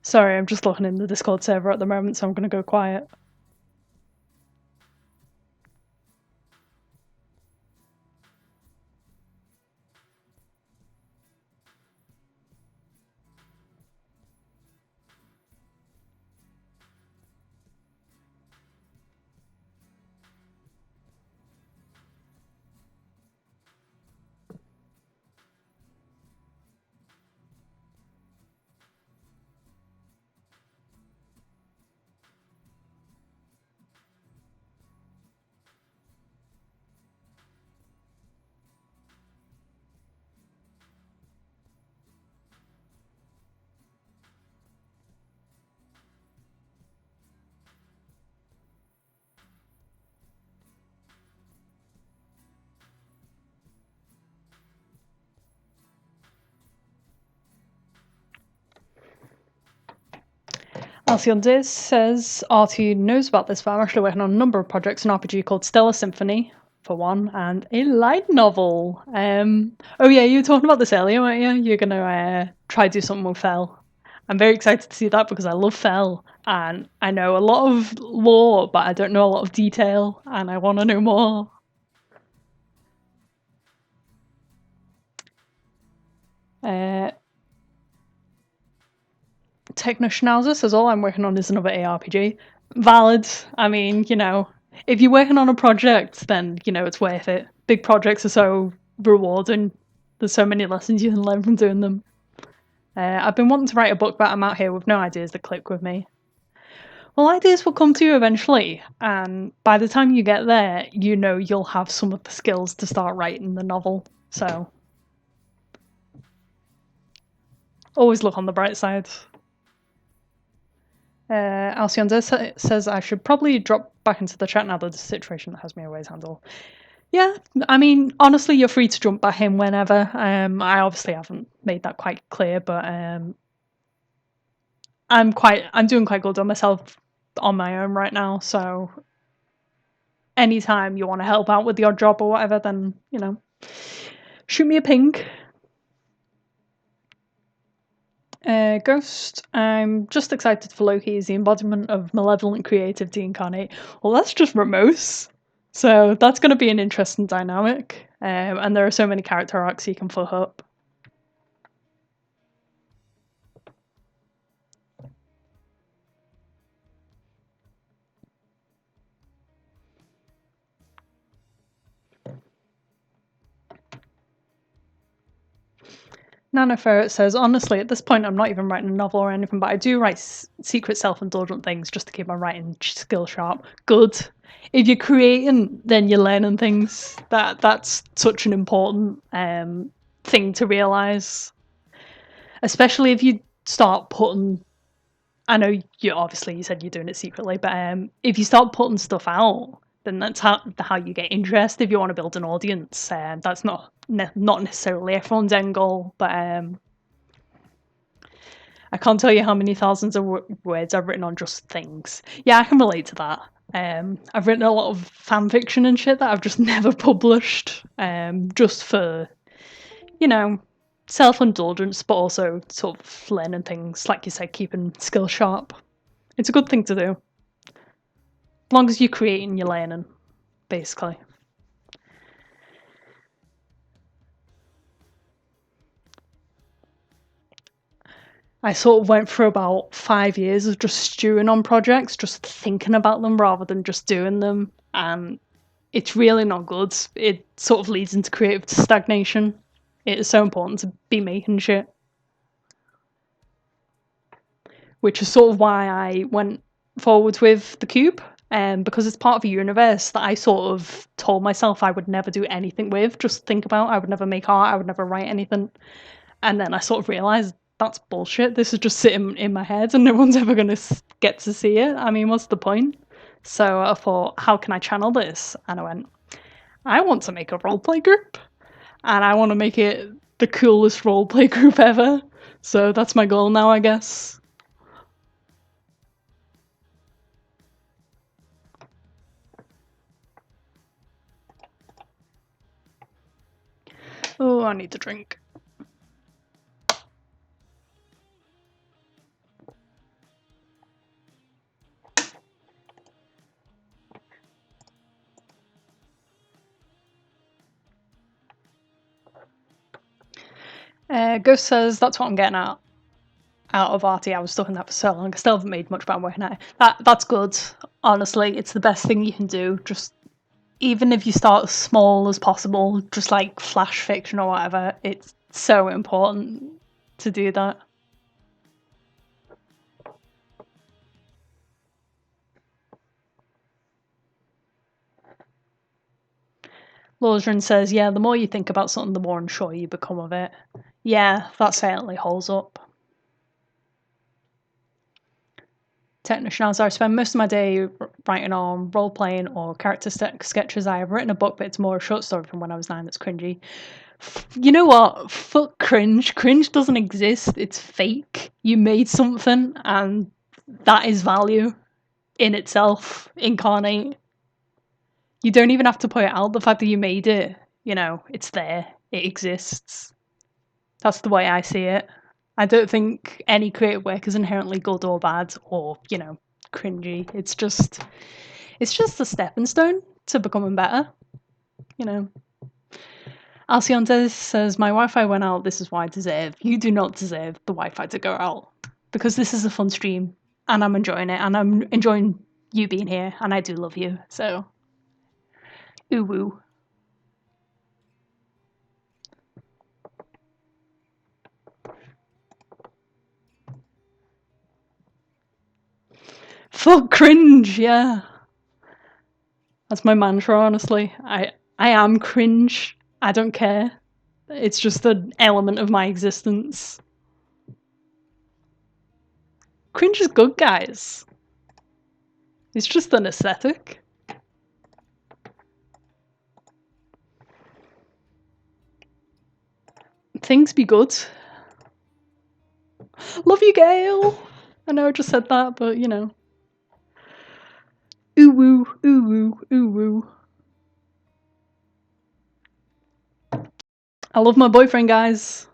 Sorry, I'm just looking in the Discord server at the moment, so I'm going to go quiet. Alcyon says R2 knows about this, but I'm actually working on a number of projects, an RPG called Stellar Symphony, for one, and a light novel. Oh yeah, you were talking about this earlier, weren't you? You're gonna try to do something with Fell. I'm very excited to see that because I love Fell, and I know a lot of lore, but I don't know a lot of detail, and I want to know more. Techno Schnauzer says all I'm working on is another ARPG. Valid. I mean, if you're working on a project, then, it's worth it. Big projects are so rewarding. There's so many lessons you can learn from doing them. I've been wanting to write a book, but I'm out here with no ideas that click with me. Well, ideas will come to you eventually, and by the time you get there, you'll have some of the skills to start writing the novel. So, always look on the bright side. Alcyon says I should probably drop back into the chat now that the situation has me always handle. Yeah, I mean, honestly, you're free to jump back in whenever. I obviously haven't made that quite clear, but I'm doing quite good on myself on my own right now. So anytime you want to help out with the odd job or whatever, then shoot me a ping. Ghost, I'm just excited for Loki as the embodiment of malevolent creativity incarnate. Well, that's just Ramos. So that's going to be an interesting dynamic. And there are so many character arcs you can fuck up. Nano Ferret says, honestly, at this point, I'm not even writing a novel or anything, but I do write secret self-indulgent things just to keep my writing skill sharp. Good. If you're creating, then you're learning things. That's such an important thing to realise. Especially if you start putting, I know you said you're doing it secretly, but if you start putting stuff out, then that's how you get interest. If you want to build an audience, that's not necessarily everyone's end goal, but I can't tell you how many thousands of words I've written on just things. Yeah, I can relate to that. I've written a lot of fan fiction and shit that I've just never published, just for, self-indulgence, but also sort of learning things, like you said, keeping skills sharp. It's a good thing to do. As long as you're creating, you're learning, basically. I sort of went through about 5 years of just stewing on projects, just thinking about them rather than just doing them. And it's really not good. It sort of leads into creative stagnation. It is so important to be making shit. Which is sort of why I went forwards with the cube, because it's part of a universe that I sort of told myself I would never do anything with, just think about. I would never make art, I would never write anything. And then I sort of realised that's bullshit. This is just sitting in my head and no one's ever going to get to see it. I mean, what's the point? So I thought, how can I channel this? And I went, I want to make a roleplay group. And I want to make it the coolest roleplay group ever. So that's my goal now, I guess. Oh, I need to drink. Ghost says, that's what I'm getting at. Out of arty, I was stuck in that for so long. I still haven't made much, but I'm working at it. That's good. Honestly, it's the best thing you can do. Just even if you start as small as possible, just like flash fiction or whatever, it's so important to do that. Lordrin says, yeah, the more you think about something, the more unsure you become of it. Yeah, that certainly holds up. Technician as I spend most of my day writing on role playing or character sketches. I have written a book, but it's more a short story from when I was 9 that's cringy. You know what? Fuck cringe. Cringe doesn't exist. It's fake. You made something, and that is value in itself, incarnate. You don't even have to put it out. The fact that you made it, it's there. It exists. That's the way I see it. I don't think any creative work is inherently good or bad or, cringy. It's just a stepping stone to becoming better, Alcyon says, my Wi-Fi went out, this is why I deserve. You do not deserve the Wi-Fi to go out. Because this is a fun stream, and I'm enjoying it, and I'm enjoying you being here, and I do love you, so. Ooh woo. Fuck cringe, yeah. That's my mantra, honestly. I am cringe. I don't care. It's just an element of my existence. Cringe is good, guys. It's just an aesthetic. Things be good. Love you, Gail. I know I just said that, but Ooh woo, ooh woo, ooh woo. I love my boyfriend, guys.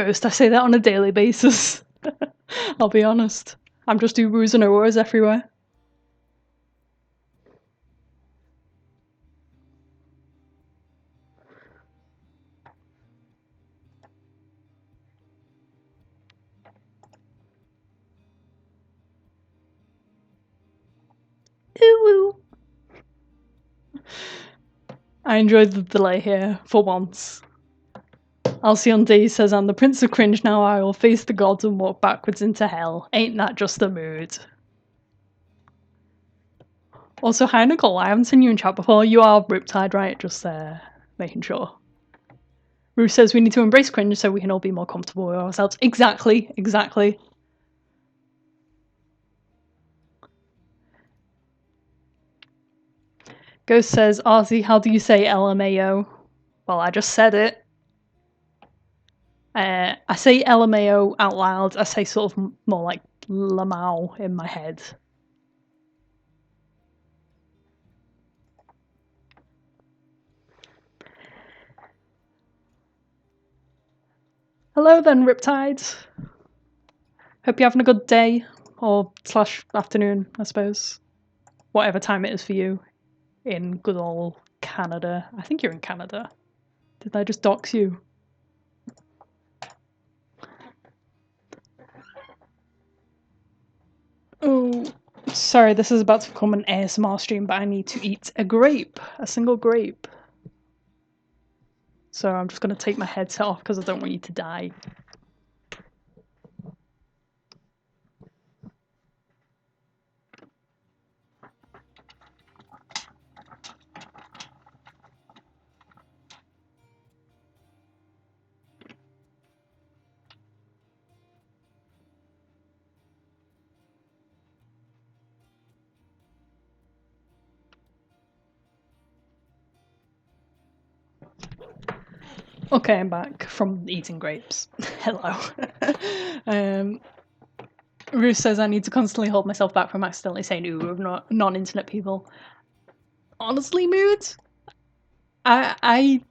Ghost. I say that on a daily basis. I'll be honest. I'm just Ubus and Oas everywhere. Ooh. I enjoyed the delay here, for once. Alcyon D says, I'm the Prince of Cringe now, I will face the gods and walk backwards into hell. Ain't that just a mood? Also, hi Nicole, I haven't seen you in chat before. You are Riptide, right? Just making sure. Ruth says we need to embrace cringe so we can all be more comfortable with ourselves. Exactly, exactly. Ghost says, Arzi, how do you say LMAO? Well, I just said it. I say LMAO out loud. I say sort of more like Lamau in my head. Hello then, Riptides. Hope you're having a good day, or / afternoon, I suppose. Whatever time it is for you in good old Canada. I think you're in Canada. Did I just dox you? Oh, sorry, this is about to become an ASMR stream, but I need to eat a grape. A single grape. So I'm just going to take my headset off because I don't want you to die. Okay, I'm back from eating grapes. Hello. Ruth says I need to constantly hold myself back from accidentally saying ooh of non-internet people. Honestly, Mood, I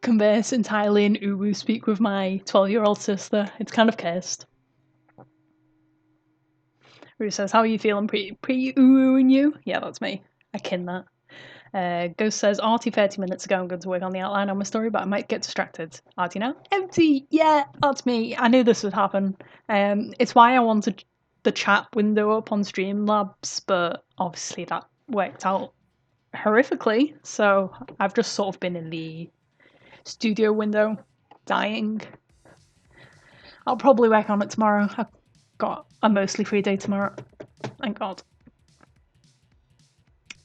converse entirely in Uwu speak with my 12-year-old sister. It's kind of cursed. Ruth says, how are you feeling? Pretty Uwu-ing you? Yeah, that's me. I kin that. Ghost says, Artie 30 minutes ago, I'm going to work on the outline on my story, but I might get distracted. Artie now? Empty! Yeah, that's me. I knew this would happen. It's why I wanted the chat window up on Streamlabs, but obviously that worked out horrifically, so I've just sort of been in the studio window, dying. I'll probably work on it tomorrow. I've got a mostly free day tomorrow. Thank God.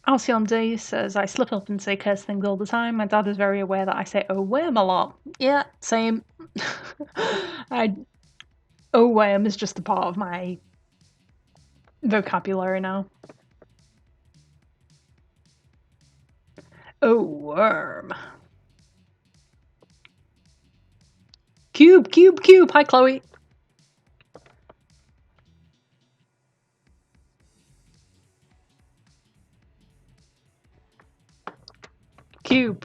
Alcyon D says, I slip up and say curse things all the time. My dad is very aware that I say oh worm a lot. Yeah, same. Oh worm is just a part of my vocabulary now. Oh worm. Cube. Hi, Chloe. Cube.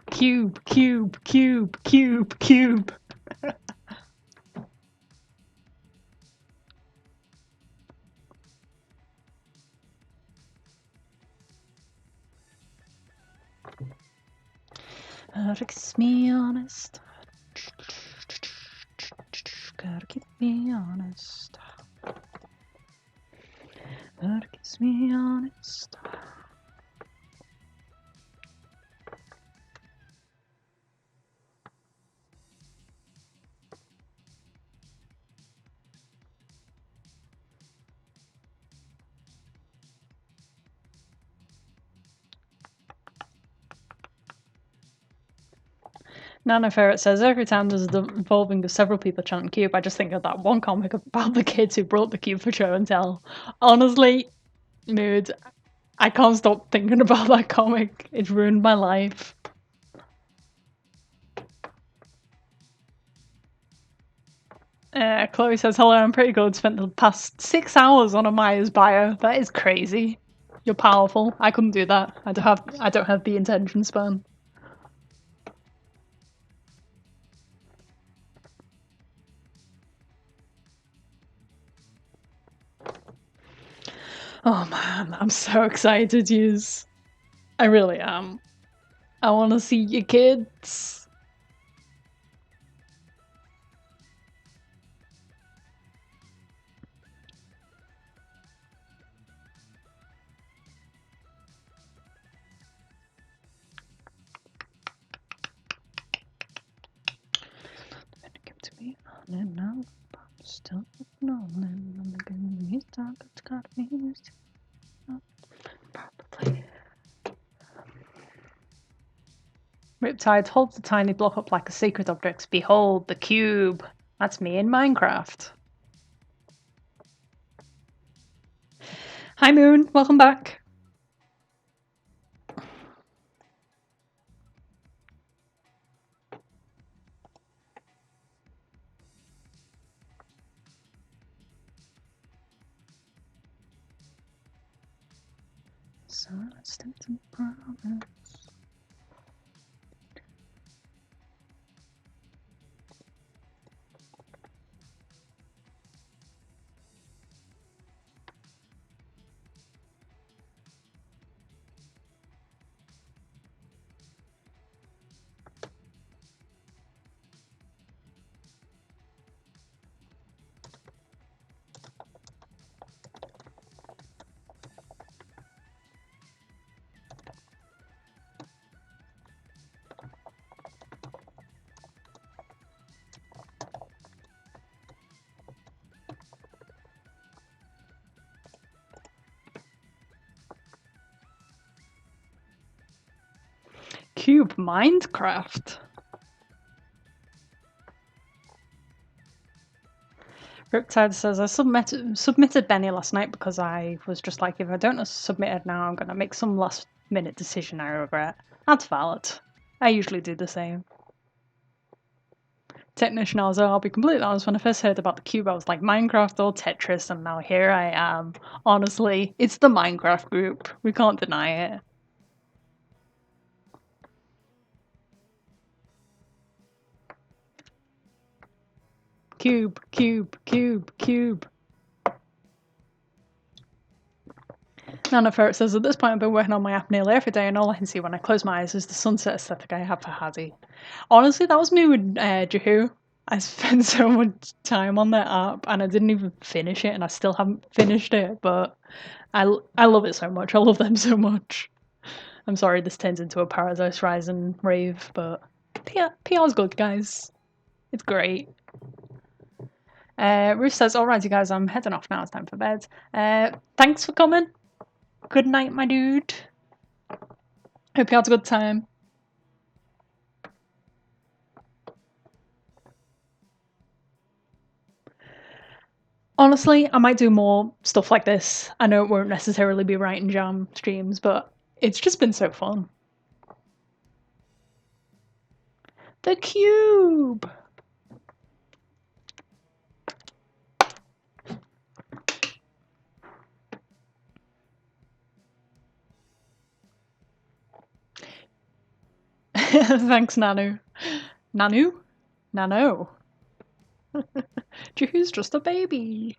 Gotta keep me honest. Gotta keep me honest. Gotta keep me honest. Nana Ferret says, every time there's the involving of several people chanting cube, I just think of that one comic about the kids who brought the cube for show and tell. Honestly, Mood, I can't stop thinking about that comic. It's ruined my life. Chloe says, hello, I'm pretty good. Spent the past 6 hours on a Myers bio. That is crazy. You're powerful. I couldn't do that. I don't have the attention span. Oh man, I'm so excited to use. I really am. I want to see your kids. Give to me on and now. I'm still rolling. I'm gonna use talk. It's got me used. Probably. Riptide holds the tiny block up like a secret object. Behold the cube. That's me in Minecraft. Hi Moon, welcome back. So let's take some progress. Cube Minecraft. Riptide says, I submitted Benny last night because I was just like, if I don't submit it now, I'm going to make some last minute decision I regret. That's valid. I usually do the same. Technician also, I'll be completely honest, when I first heard about the cube, I was like, Minecraft or Tetris, and now here I am. Honestly, it's the Minecraft group. We can't deny it. Cube, cube, cube, cube. Nana Ferret says, at this point I've been working on my app nearly every day and all I can see when I close my eyes is the sunset aesthetic I have for Hazzy. Honestly, that was me with Jehu. I spent so much time on that app and I didn't even finish it and I still haven't finished it, but I love it so much. I love them so much. I'm sorry this turns into a Paradise Rising rave, but PR's good, guys. It's great. Ruth says, alrighty guys, I'm heading off now, it's time for bed. Thanks for coming. Good night, my dude. Hope you had a good time. Honestly, I might do more stuff like this. I know it won't necessarily be writing jam streams, but it's just been so fun. The cube! Thanks, Nanu. Nanu? Nano. Juhu's just a baby.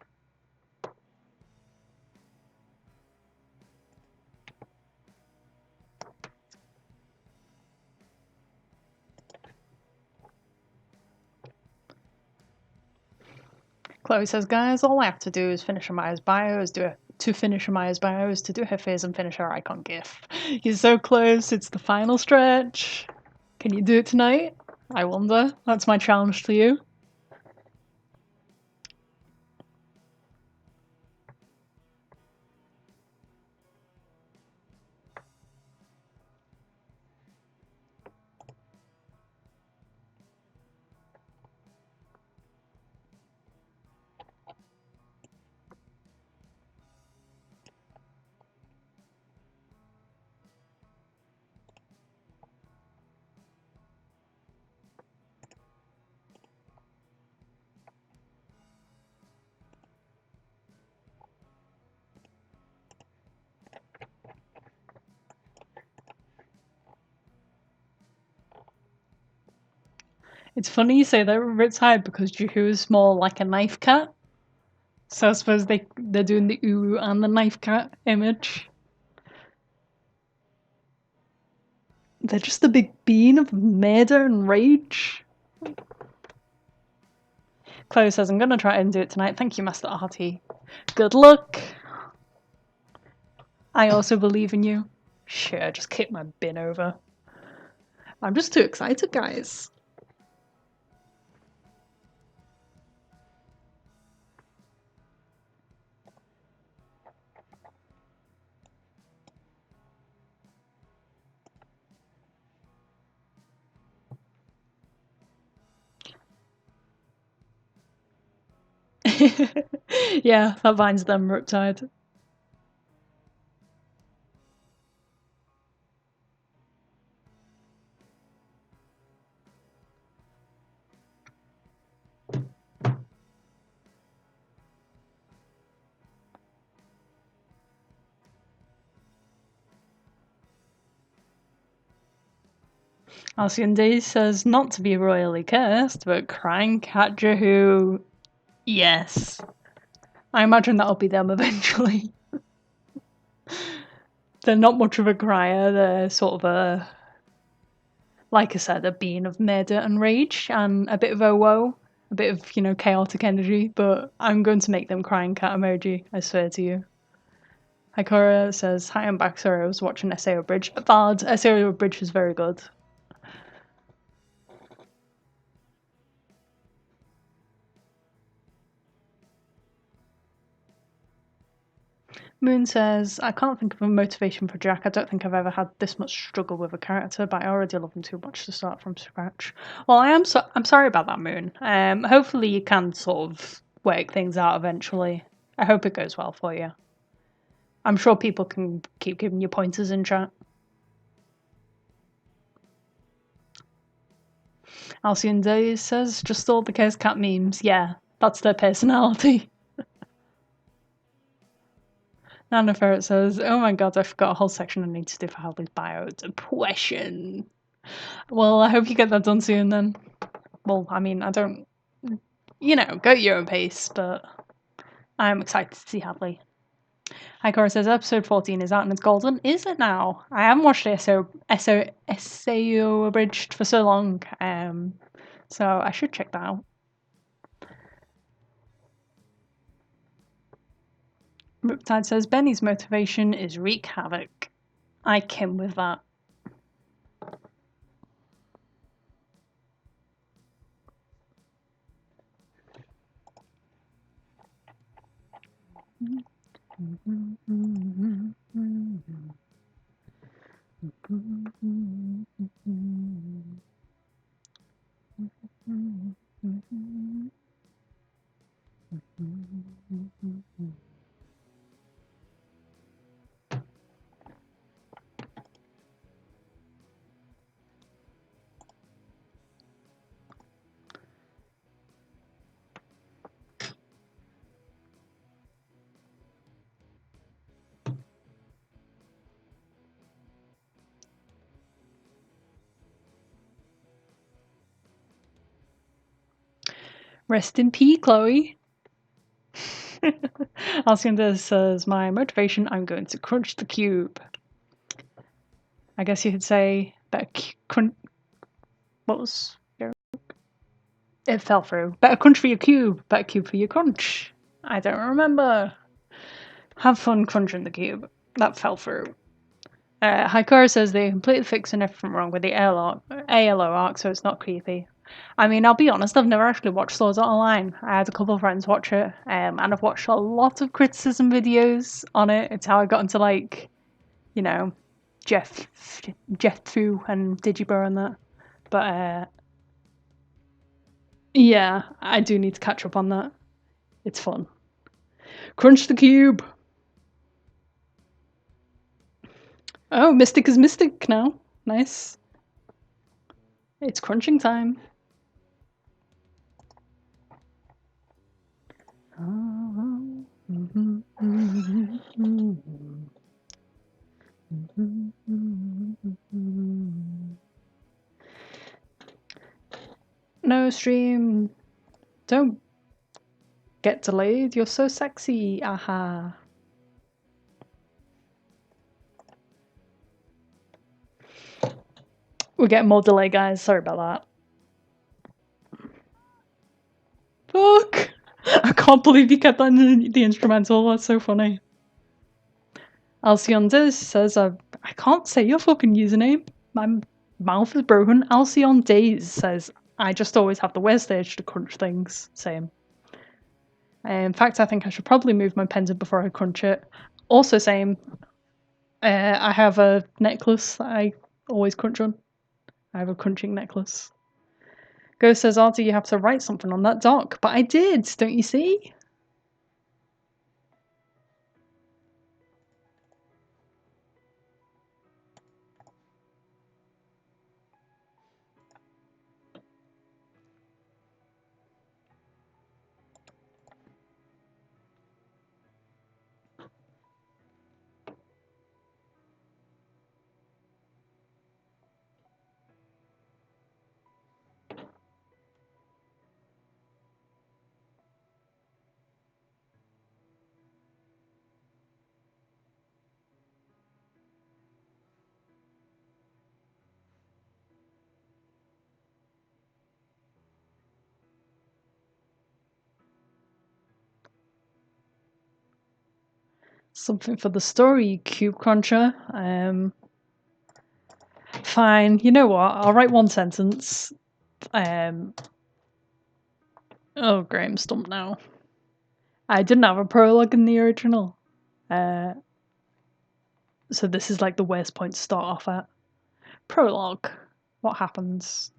Chloe says, guys, all I have to do is finish Amaya's bio is to finish Amaya's bio is to do her phase and finish her icon gif. You're so close, it's the final stretch. Can you do it tonight? I wonder. That's my challenge to you. It's funny you say that Rit's hide because Juhu is more like a knife cat. So I suppose they're doing the ooh and the knife cat image. They're just a big bean of murder and rage. Chloe says, I'm going to try and do it tonight. Thank you, Master Artie. Good luck. I also believe in you. Sure, just kick my bin over. I'm just too excited, guys. Yeah, that binds them, Riptide. Alcyon says, not to be royally cursed, but crying cat Jahoo. Yes. I imagine that'll be them eventually. They're not much of a crier, they're sort of a, like I said, a being of murder and rage and a bit of woe, a bit of, you know, chaotic energy, but I'm going to make them crying cat emoji, I swear to you. Hikora says, hi, I'm back, sorry, I was watching SAO Bridge. Valid, SAO Bridge was very good. Moon says, I can't think of a motivation for Jack. I don't think I've ever had this much struggle with a character, but I already love him too much to start from scratch. Well, I'm sorry about that, Moon. Hopefully you can sort of work things out eventually. I hope it goes well for you. I'm sure people can keep giving you pointers in chat. Alcyon Days says, just all the Chaos Cat memes. Yeah, that's their personality. Nana Ferret says, oh my god, I forgot a whole section I need to do for Hadley's bio. Depression. Well, I hope you get that done soon then. Well, I mean, I don't, you know, go at your own pace, but I'm excited to see Hadley. Hikora says episode 14 is out and it's golden. Is it now? I haven't watched SAO Abridged for so long, so I should check that out. Riptide says Benny's motivation is wreak havoc. I came with that. Rest in peace, Chloe. Alcyon says, my motivation, I'm going to crunch the cube. I guess you could say that what was your... It fell through. Better crunch for your cube. Better cube for your crunch. I don't remember. Have fun crunching the cube. That fell through. Hikora says they completely fixed everything wrong with the ALO arc, so it's not creepy. I mean, I'll be honest, I've never actually watched Sword Art Online. I had a couple of friends watch it, and I've watched a lot of criticism videos on it. It's how I got into, like, you know, Jeff Fu and Digibur and that. But yeah, I do need to catch up on that. It's fun. Crunch the cube. Oh, Mystic is Mystic now. Nice. It's crunching time. No stream. Don't Get delayed? You're so sexy. Aha. We're getting more delay, guys. Sorry about that. Fuck! I can't believe you kept that in the instrumental. That's so funny. Alcyon Diz says, I can't say your fucking username. My mouth is broken. Alcyon Days says, I just always have the worst stage to crunch things. Same. In fact, I think I should probably move my pencil before I crunch it. Also same. I have a necklace that I always crunch on. I have a crunching necklace. Ghost says, Artie, you have to write something on that doc. But I did, don't you see? Something for the story, Cube Cruncher. Fine, you know what? I'll write one sentence. Oh, great, I'm stumped now. I didn't have a prologue in the original. So this is like the worst point to start off at. Prologue. What happens?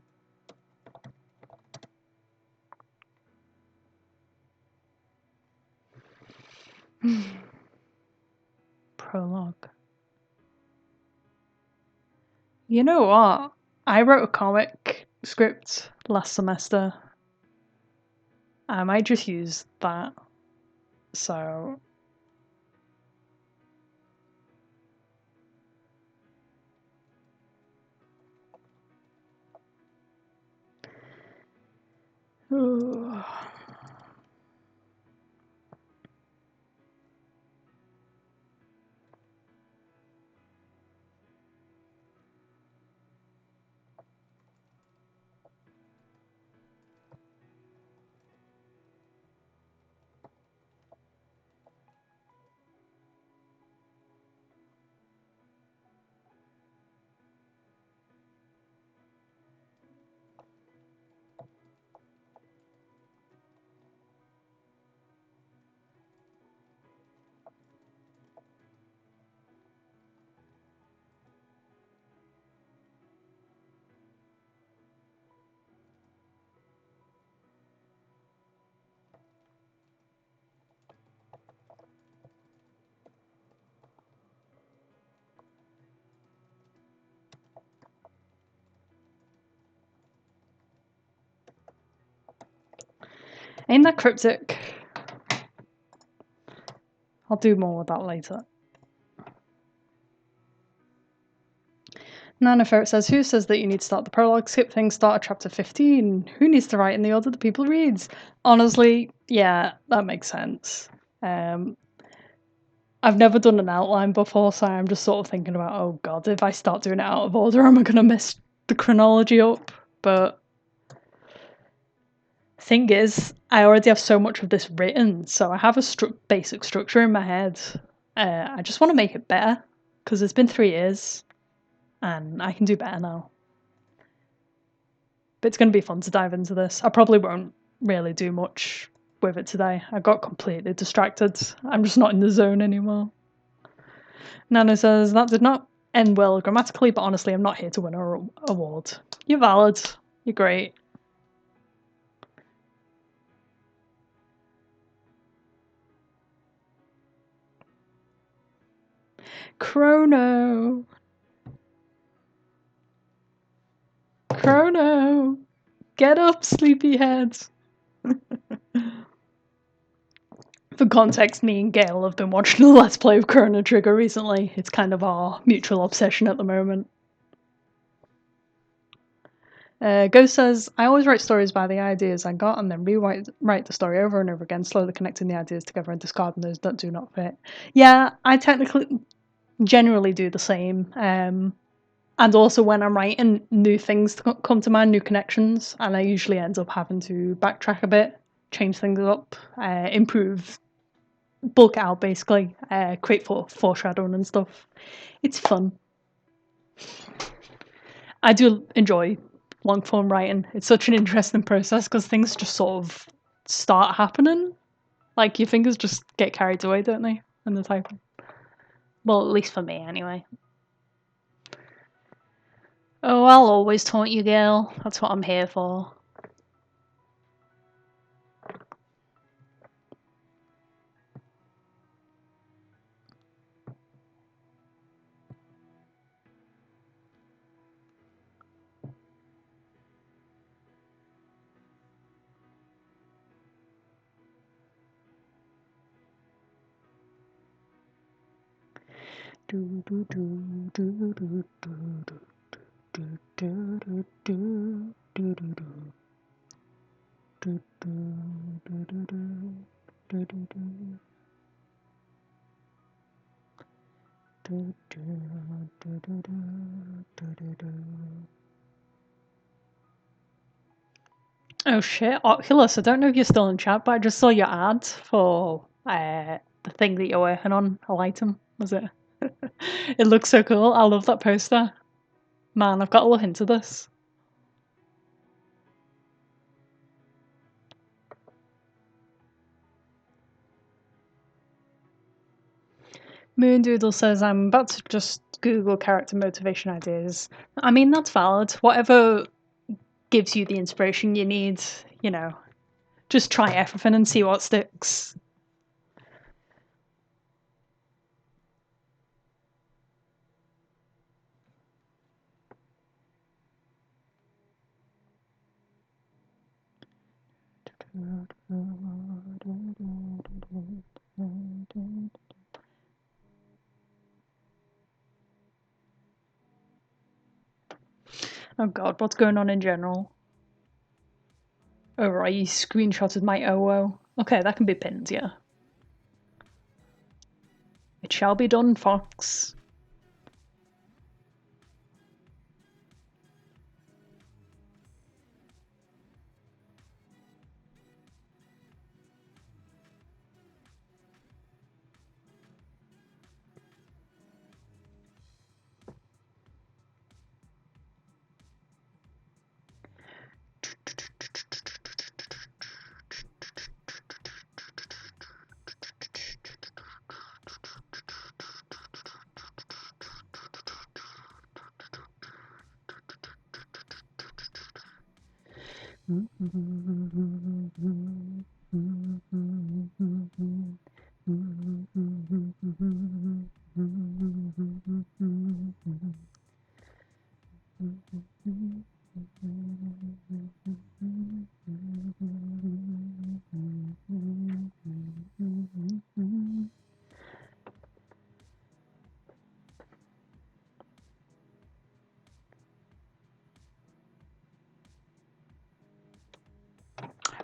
Prologue. You know what? I wrote a comic script last semester. I might just use that. So. Ain't that cryptic? I'll do more with that later. Nanoferret says, who says that you need to start the prologue? Skip things, start at chapter 15. Who needs to write in the order that people reads? Honestly, yeah, that makes sense. I've never done an outline before, so I'm just sort of thinking about, oh god, if I start doing it out of order, am I going to mess the chronology up? But thing is, I already have so much of this written, so I have a basic structure in my head. I just want to make it better, because it's been 3 years, and I can do better now. But it's going to be fun to dive into this. I probably won't really do much with it today. I got completely distracted. I'm just not in the zone anymore. Nano says, that did not end well grammatically, but honestly, I'm not here to win an award. You're valid. You're great. Chrono. Chrono. Get up, sleepyhead. For context, me and Gail have been watching a Let's Play of Chrono Trigger recently. It's kind of our mutual obsession at the moment. Ghost says, I always write stories by the ideas I got and then rewrite the story over and over again, slowly connecting the ideas together and discarding those that do not fit. Yeah, I generally do the same. And also when I'm writing, new things come to mind, new connections, and I usually end up having to backtrack a bit, change things up, improve, bulk it out basically, create foreshadowing and stuff. It's fun. I do enjoy long form writing. It's such an interesting process because things just sort of start happening. Like your fingers just get carried away, don't they? When they're typing. Well, at least for me, anyway. Oh, I'll always taunt you, girl. That's what I'm here for. Oh shit, Oculus, I don't know if you're still in chat, but I just saw your ad for the thing that you're working on, a item, was it? It looks so cool. I love that poster. Man, I've got to look into this. Moondoodle says, I'm about to just Google character motivation ideas. I mean, that's valid. Whatever gives you the inspiration you need, you know, just try everything and see what sticks. Oh god, what's going on in general? Oh right, you screenshotted my OO. Okay, that can be pinned, yeah. It shall be done, Fox.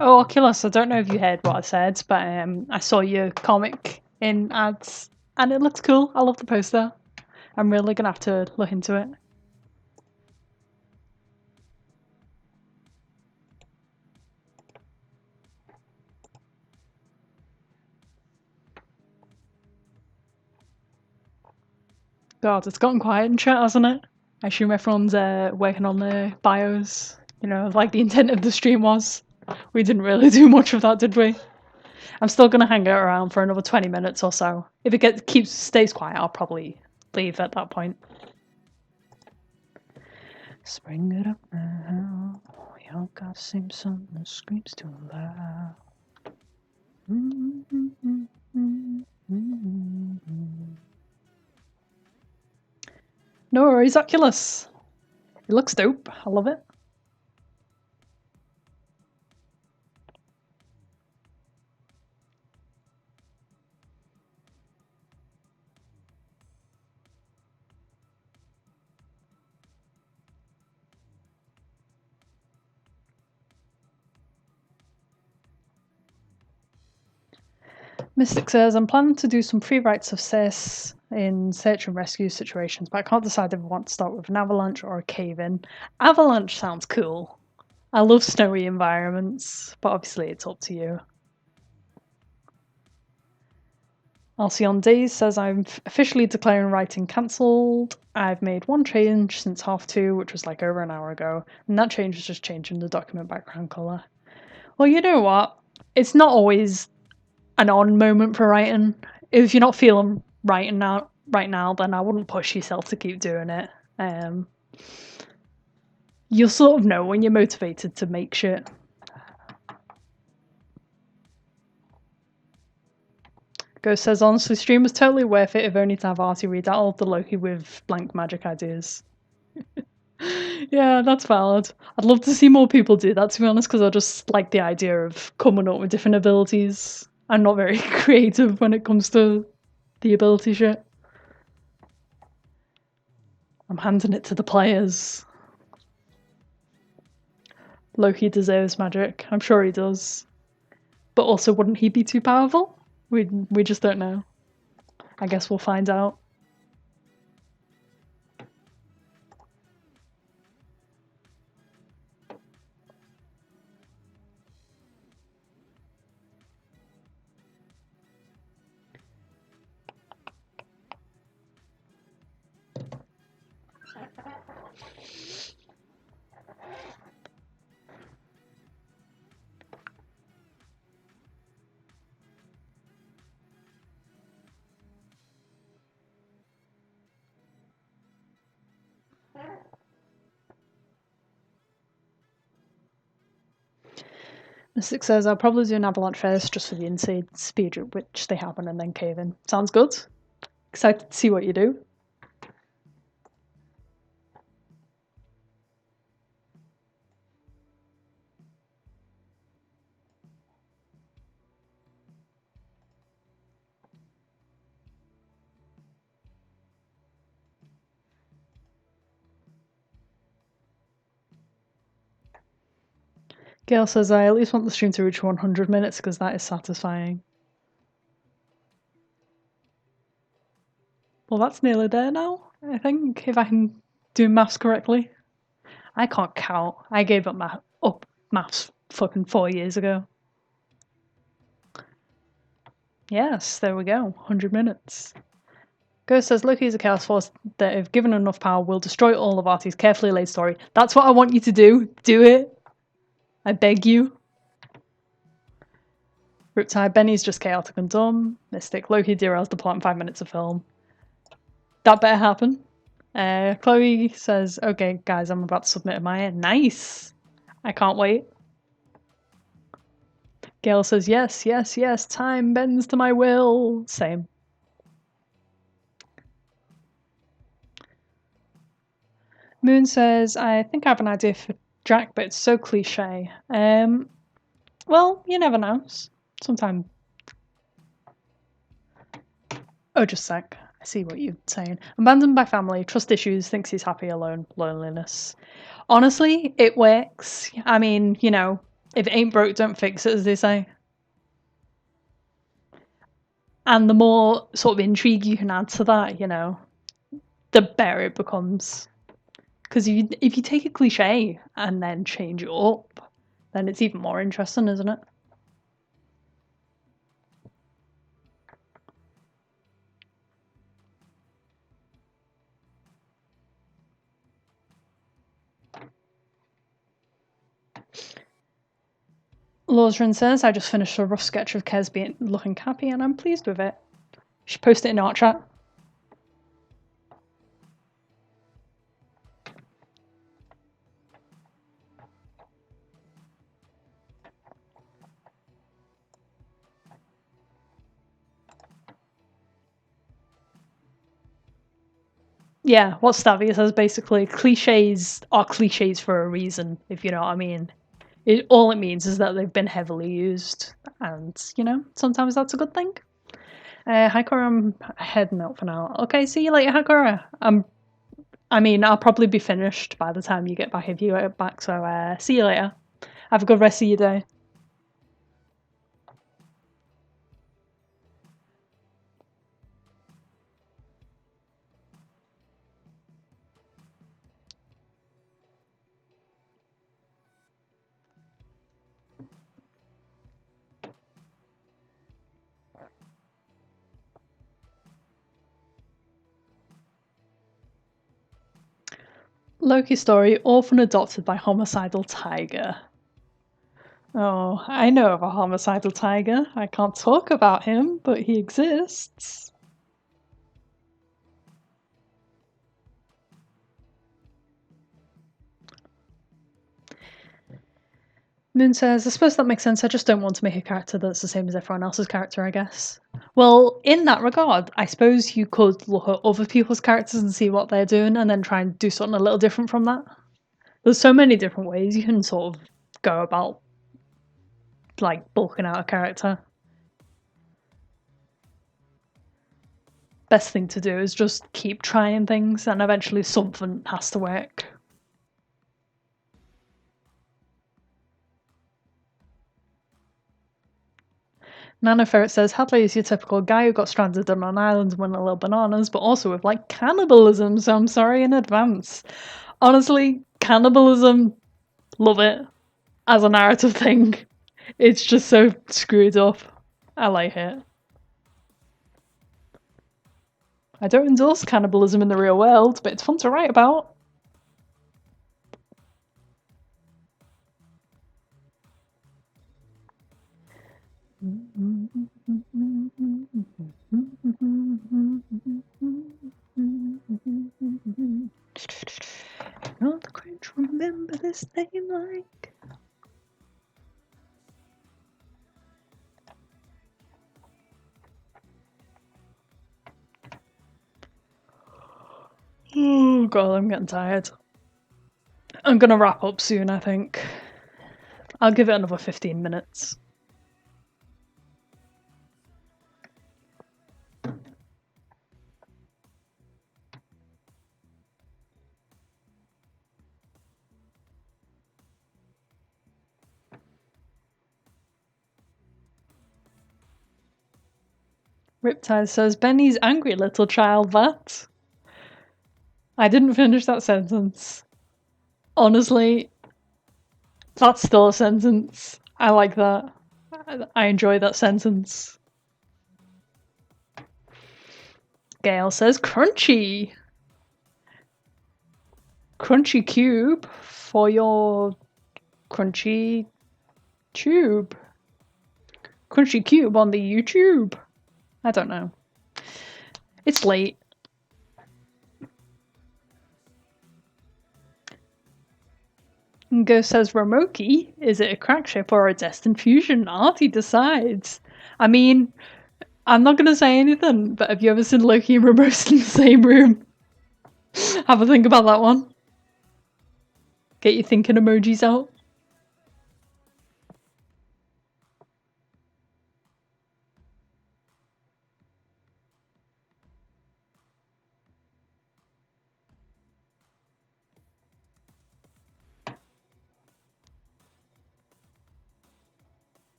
Oh, Oculus, I don't know if you heard what I said, but I saw your comic in ads and it looks cool. I love the poster. I'm really gonna have to look into it. God, it's gotten quiet in chat, hasn't it? I assume everyone's working on their bios, you know, like the intent of the stream was. We didn't really do much of that, did we? I'm still gonna hang out around for another 20 minutes or so. If it stays quiet, I'll probably leave at that point. Spring it up now. Y'all got Simpson and screams too loud. No worries, Oculus. It looks dope. I love it. Mystic says, I'm planning to do some free writes of sis in search and rescue situations, but I can't decide if I want to start with an avalanche or a cave-in. Avalanche sounds cool. I love snowy environments, but obviously it's up to you. Alcyon Days says, I'm officially declaring writing cancelled. I've made one change since 2:30, which was like over an hour ago, and that change was just changing the document background colour. Well, you know what? It's not always an on moment for writing. If you're not feeling writing out right now, then I wouldn't push yourself to keep doing it. You'll sort of know when you're motivated to make shit. Ghost says, honestly, stream was totally worth it if only to have Artie read out all the Loki with blank magic ideas. Yeah, that's valid. I'd love to see more people do that, to be honest, because I just like the idea of coming up with different abilities. I'm not very creative when it comes to the ability shit. I'm handing it to the players. Loki deserves magic. I'm sure he does. But also, wouldn't he be too powerful? We just don't know. I guess we'll find out. Mystic says, I'll probably do an avalanche first just for the insane speed at which they happen and then cave in. Sounds good. Excited to see what you do. Gail says, I at least want the stream to reach 100 minutes because that is satisfying. Well, that's nearly there now, I think, if I can do maths correctly. I can't count. I gave up maths fucking 4 years ago. Yes, there we go. 100 minutes. Ghost says, Loki is a chaos force that, if given enough power, will destroy all of Artie's carefully laid story. That's what I want you to do. Do it. I beg you. Riptide, Benny's just chaotic and dumb. Mystic, Loki derails the plot in 5 minutes of film. That better happen. Chloe says, okay, guys, I'm about to submit my nice. I can't wait. Gail says, yes, yes, yes, time bends to my will. Same. Moon says, I think I have an idea for Jack, but it's so cliche. Well, you never know. Sometime. Oh, just a sec. I see what you're saying. Abandoned by family, trust issues, thinks he's happy alone, loneliness. Honestly, it works. I mean, you know, if it ain't broke, don't fix it, as they say. And the more sort of intrigue you can add to that, you know, the better it becomes. Because if you take a cliche and then change it up, then it's even more interesting, isn't it? Lawsrin says, I just finished a rough sketch of Kez looking happy and I'm pleased with it. You should post it in our chat. Yeah, what Stavia says basically, cliches are cliches for a reason, if you know what I mean. All it means is that they've been heavily used, and, you know, sometimes that's a good thing. Hikora, I'm heading out for now. Okay, see you later, Hikora. I mean, I'll probably be finished by the time you get back if you get back, so see you later. Have a good rest of your day. Loki story, orphan adopted by homicidal tiger. Oh, I know of a homicidal tiger. I can't talk about him, but he exists. Moon says, I suppose that makes sense. I just don't want to make a character that's the same as everyone else's character, I guess. Well, in that regard, I suppose you could look at other people's characters and see what they're doing and then try and do something a little different from that. There's so many different ways you can sort of go about, like, bulking out a character. Best thing to do is just keep trying things and eventually something has to work. Nana Ferret says, Hadley is your typical guy who got stranded on an island and went a little bananas, but also with, like, cannibalism, so I'm sorry in advance. Honestly, cannibalism, love it. As a narrative thing. It's just so screwed up. I like it. I don't endorse cannibalism in the real world, but it's fun to write about. Not quite remember this name like. Oh god, I'm getting tired. I'm gonna wrap up soon, I think. I'll give it another 15 minutes. Riptide says, Benny's angry little child, that. I didn't finish that sentence. Honestly, that's still a sentence. I like that. I enjoy that sentence. Gail says, crunchy. Crunchy cube for your crunchy tube. Crunchy cube on the YouTube. I don't know. It's late. And Ghost says, Romoki, is it a crack ship or a destined fusion? Artie decides. I mean, I'm not going to say anything, but have you ever seen Loki and Ramosi in the same room? Have a think about that one. Get your thinking emojis out.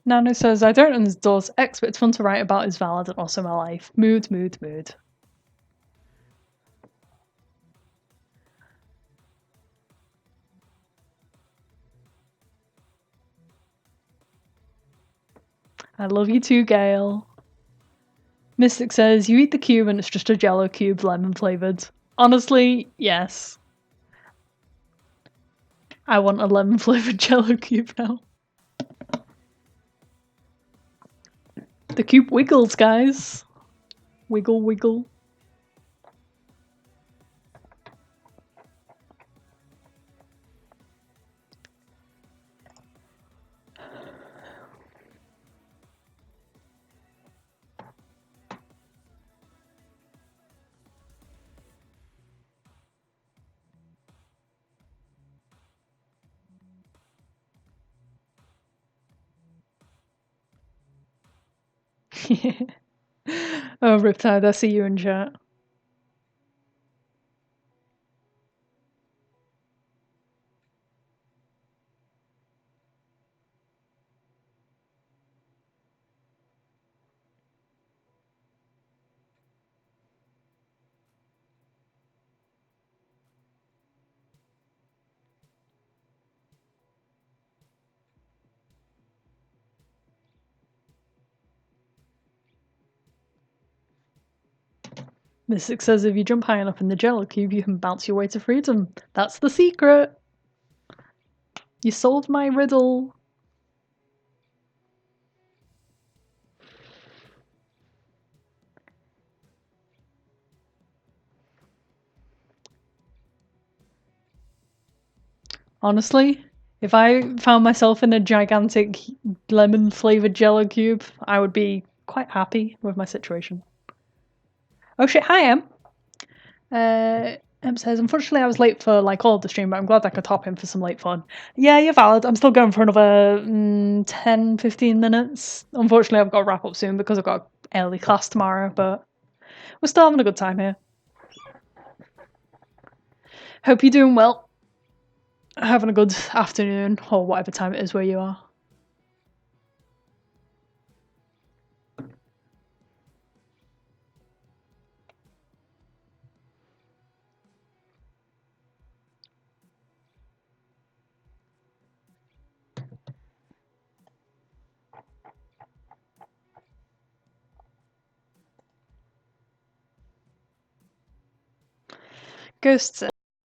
Nano says, I don't endorse X, but it's fun to write about, is valid and also my life. Mood, mood, mood. I love you too, Gail. Mystic says, you eat the cube and it's just a jello cube, lemon flavoured. Honestly, yes. I want a lemon flavoured jello cube now. The cube wiggles, guys. Wiggle, wiggle. Oh, Riptide, I see you in chat. Mystic says if you jump high enough in the jello cube, you can bounce your way to freedom. That's the secret! You solved my riddle! Honestly, if I found myself in a gigantic lemon-flavoured jello cube, I would be quite happy with my situation. Oh shit, hi Em! Em says, unfortunately I was late for like all of the stream, but I'm glad I could hop in for some late fun. Yeah, you're valid. I'm still going for another 10-15 minutes. Unfortunately I've got to wrap up soon because I've got early class tomorrow, but we're still having a good time here. Hope you're doing well. Having a good afternoon, or whatever time it is where you are. Ghosts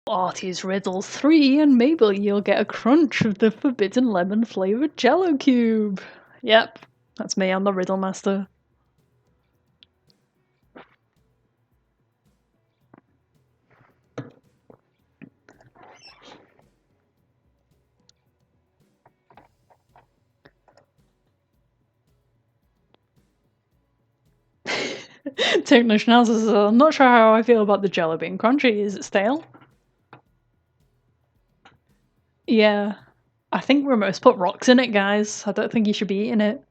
Artie's Riddle 3, and maybe you'll get a crunch of the forbidden lemon flavoured jello cube. Yep, that's me, I'm the Riddle Master. Technician House says, I'm not sure how I feel about the jello being crunchy. Is it stale? Yeah. I think Ramo's put rocks in it, guys. I don't think you should be eating it.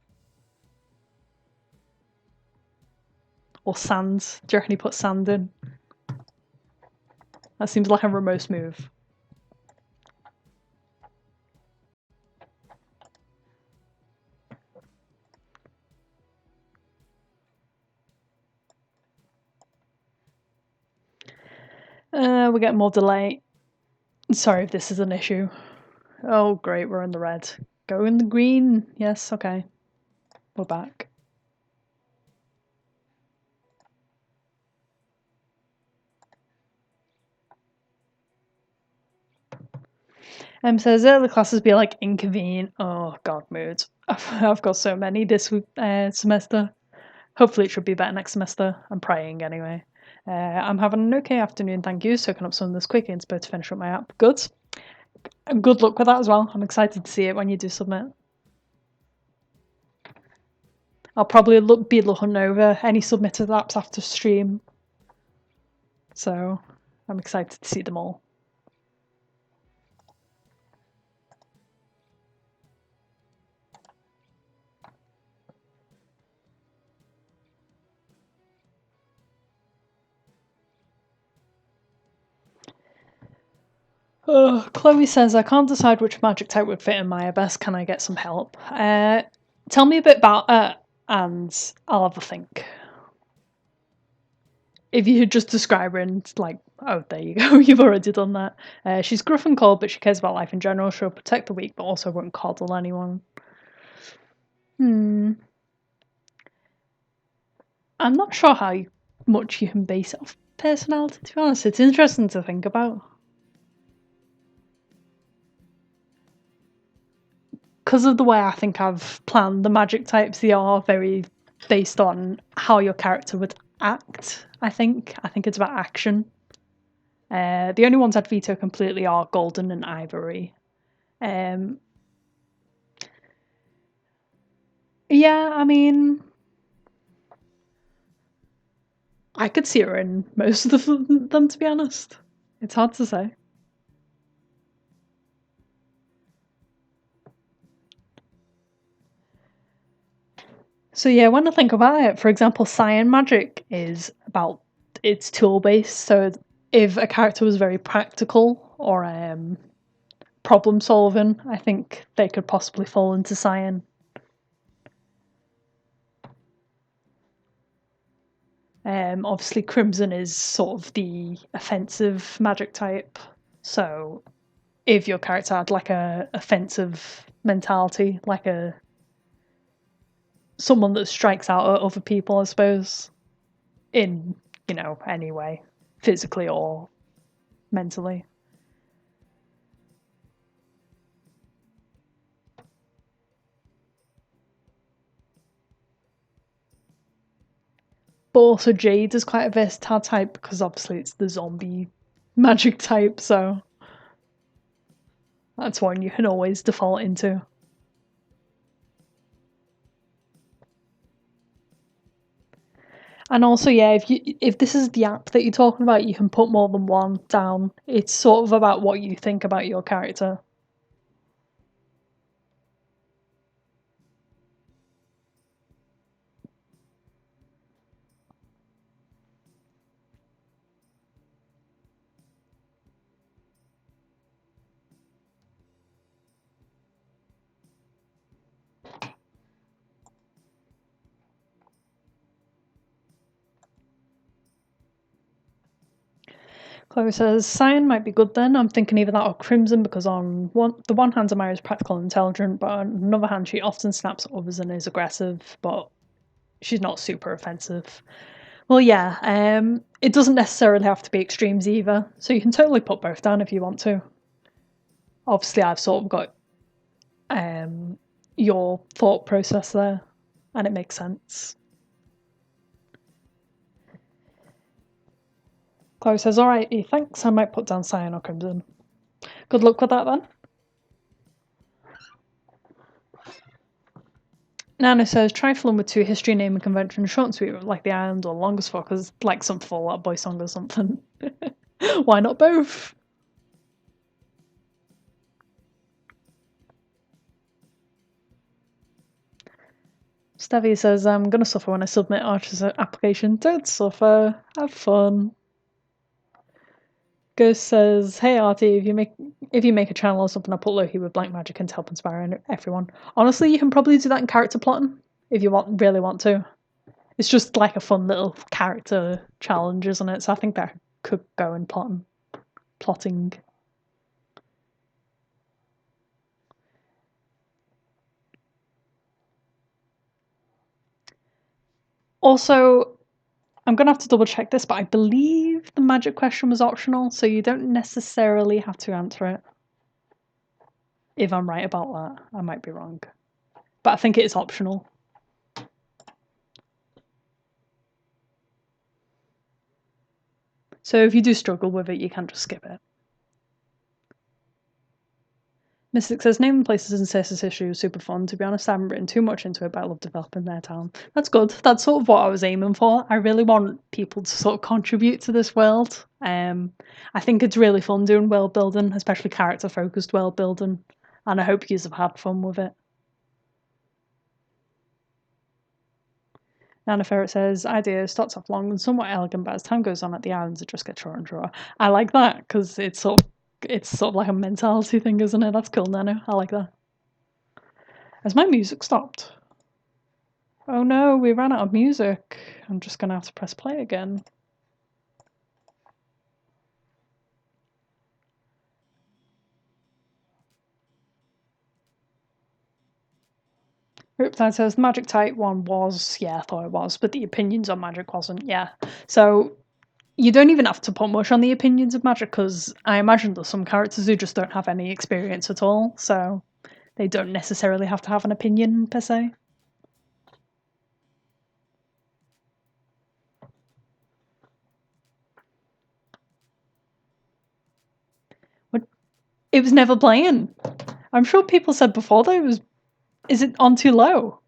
Or sand. Do you reckon he put sand in? That seems like a Ramos move. We're getting more delay. Sorry if this is an issue. Oh, great, we're in the red. Go in the green. Yes, okay. We're back. Says early classes be like inconvenient. Oh god, moods. I've got so many this semester. Hopefully it should be better next semester. I'm praying anyway. I'm having an okay afternoon, thank you. Soaking up some of this quick inspo to finish up my app. Good. And good luck with that as well. I'm excited to see it when you do submit. I'll probably be looking over any submitted apps after stream. So I'm excited to see them all. Oh, Chloe says, I can't decide which magic type would fit in Maya best. Can I get some help? Tell me a bit about it and I'll have a think. If you could just describe her and like, oh, there you go, you've already done that. She's gruff and cold, but she cares about life in general. She'll protect the weak, but also won't coddle anyone. I'm not sure how much you can base it off personality, to be honest. It's interesting to think about. Because of the way I think I've planned the magic types, they are very based on how your character would act, I think. I think it's about action. The only ones I'd veto completely are Golden and Ivory. Yeah, I mean, I could see her in most of them, to be honest. It's hard to say. So yeah, when I think about it, for example, Cyan Magic is about it's tool based. So if a character was very practical or problem solving, I think they could possibly fall into Cyan. Obviously, Crimson is sort of the offensive magic type. So if your character had like a offensive mentality, like someone that strikes out at other people, I suppose, in you know, anyway, physically or mentally. But also Jade is quite a versatile type because obviously it's the zombie magic type, so that's one you can always default into. And also, yeah, if this is the app that you're talking about, you can put more than one down. It's sort of about what you think about your character. Chloe says, Cyan might be good then. I'm thinking either that or Crimson because the one hand Amira is practical and intelligent, but on the other hand she often snaps at others and is aggressive, but she's not super offensive. Well, yeah, it doesn't necessarily have to be extremes either, so you can totally put both down if you want to. Obviously, I've sort of got your thought process there, and it makes sense. Chloe says, alright, thanks, I might put down Cyan or Crimson. Good luck with that then. Nana says, try filling with 2 history naming conventions, short and sweet like the island, or long as fuck as like some Fall Out Boy song or something. Why not both? Stevie says, I'm gonna suffer when I submit Archer's application. Don't suffer, have fun. Ghost says, hey Artie, if you make a channel or something, I'll put Loki with blank magic and to help inspire everyone. Honestly, you can probably do that in character plotting if you really want to. It's just like a fun little character challenge, isn't it? So I think that could go in plotting. Also, I'm going to have to double check this, but I believe the magic question was optional, so you don't necessarily have to answer it. If I'm right about that, I might be wrong. But I think it is optional. So if you do struggle with it, you can just skip it. Mystic says, naming places in Cersei's history was super fun. To be honest, I haven't written too much into it, but I love developing their town. That's good. That's sort of what I was aiming for. I really want people to sort of contribute to this world. I think it's really fun doing world building, especially character-focused world building, and I hope you have had fun with it. Nana Ferret says, idea starts off long and somewhat elegant, but as time goes on at the islands, it just gets shorter and shorter. I like that, because it's sort of like a mentality thing, isn't it? That's cool, Nano. I like that. Has my music stopped? Oh no, we ran out of music. I'm just gonna have to press play again. Riptide says, the Magic Type one was, yeah, I thought it was, but the opinions on Magic wasn't, yeah. So you don't even have to put much on the opinions of Magic, because I imagine there's some characters who just don't have any experience at all, so they don't necessarily have to have an opinion, per se. It was never playing. I'm sure people said before that it was... Is it on too low?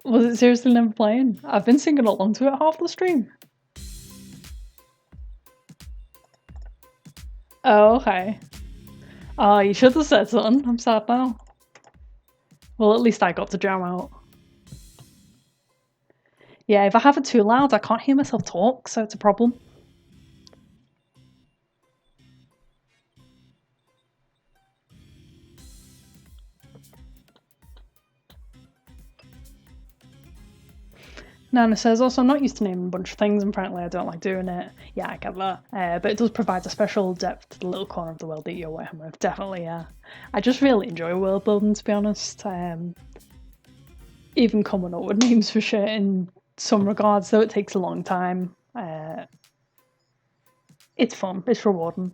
Was it seriously never playing? I've been singing along to it half the stream. Oh, okay. Oh, you should have said something. I'm sad now. Well, at least I got to jam out. Yeah, if I have it too loud, I can't hear myself talk, so it's a problem. Nana says, also, I'm not used to naming a bunch of things, and frankly, I don't like doing it. Yeah, I get that. But it does provide a special depth to the little corner of the world that you're working with. Definitely, yeah. I just really enjoy world building, to be honest. even coming up with names for shit in some regards, though it takes a long time. It's fun, it's rewarding.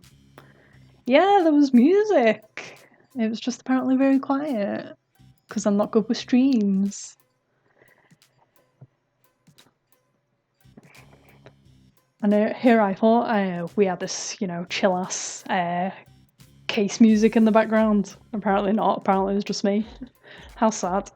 Yeah, there was music. It was just apparently very quiet because I'm not good with streams. And here I thought we had this, chill ass case music in the background. Apparently not. Apparently it was just me. How sad.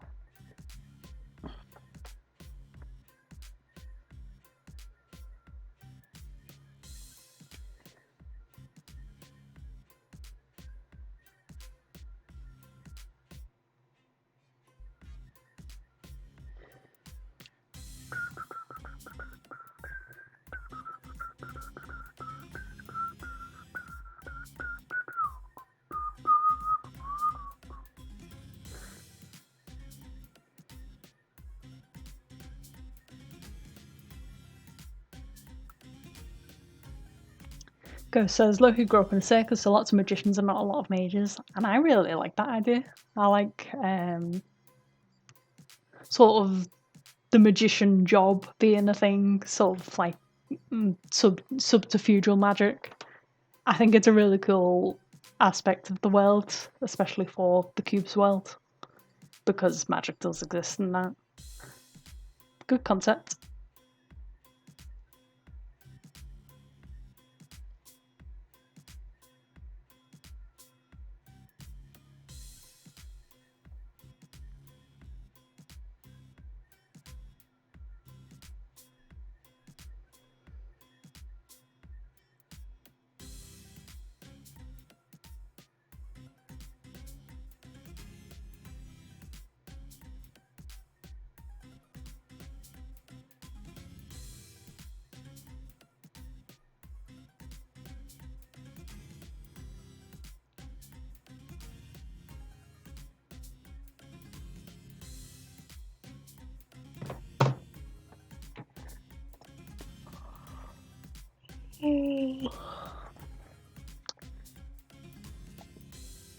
Ghost says, Loki grew up in a circus, so lots of magicians and not a lot of mages. And I really like that idea. I like sort of the magician job being a thing, sort of like subterfugal magic. I think it's a really cool aspect of the world, especially for the Cube's world, because magic does exist in that. Good concept.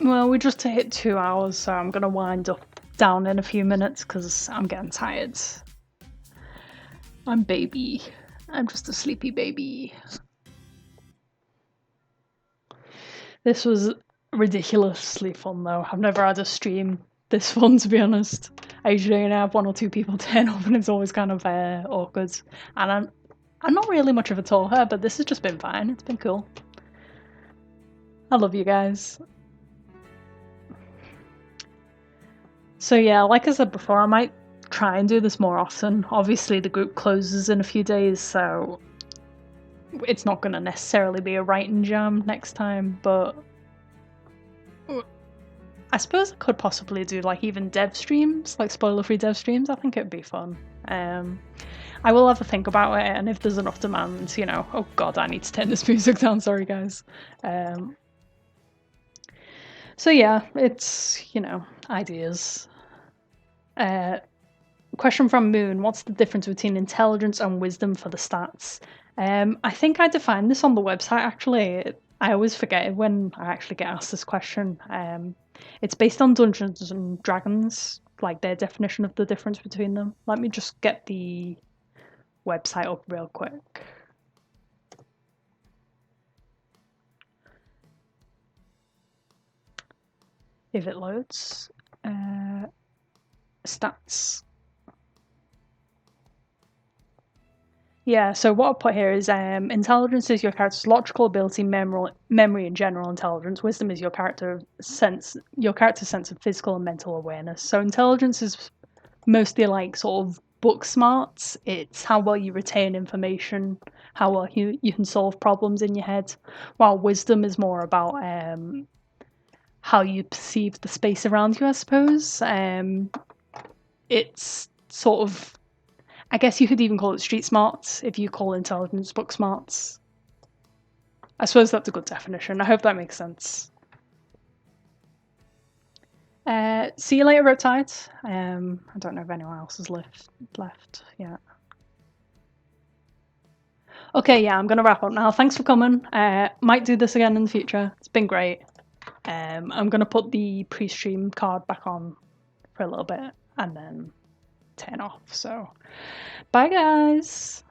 Well, we just hit 2 hours, so I'm gonna wind up down in a few minutes because I'm getting tired. I'm baby. I'm just a sleepy baby. This was ridiculously fun though. I've never had a stream this fun, to be honest. I usually only have 1 or 2 people turn up and it's always kind of awkward. And I'm not really much of a talker, but this has just been fine. It's been cool. I love you guys. So yeah, like I said before, I might try and do this more often. Obviously the group closes in a few days, so it's not going to necessarily be a writing jam next time, but I suppose I could possibly do like even dev streams, like spoiler-free dev streams. I think it'd be fun. I will have a think about it, and if there's enough demand, oh god, I need to turn this music down, sorry guys. So yeah, it's, ideas. Question from Moon, what's the difference between intelligence and wisdom for the stats? I think I defined this on the website actually. I always forget it when I actually get asked this question. It's based on Dungeons and Dragons, like their definition of the difference between them. Let me just get the website up real quick. If it loads. Stats. Yeah, so what I'll put here is intelligence is your character's logical ability, memory, and general intelligence. Wisdom is your character's sense of physical and mental awareness. So intelligence is mostly like sort of book smarts. It's how well you retain information, how well you can solve problems in your head. While wisdom is more about how you perceive the space around you, I suppose. It's sort of, I guess you could even call it street smarts if you call intelligence book smarts. I suppose that's a good definition. I hope that makes sense. See you later, Riptide. I don't know if anyone else has left yet. Okay, yeah, I'm going to wrap up now. Thanks for coming. Might do this again in the future. It's been great. I'm going to put the pre-stream card back on for a little bit, and then 10 off. So bye guys.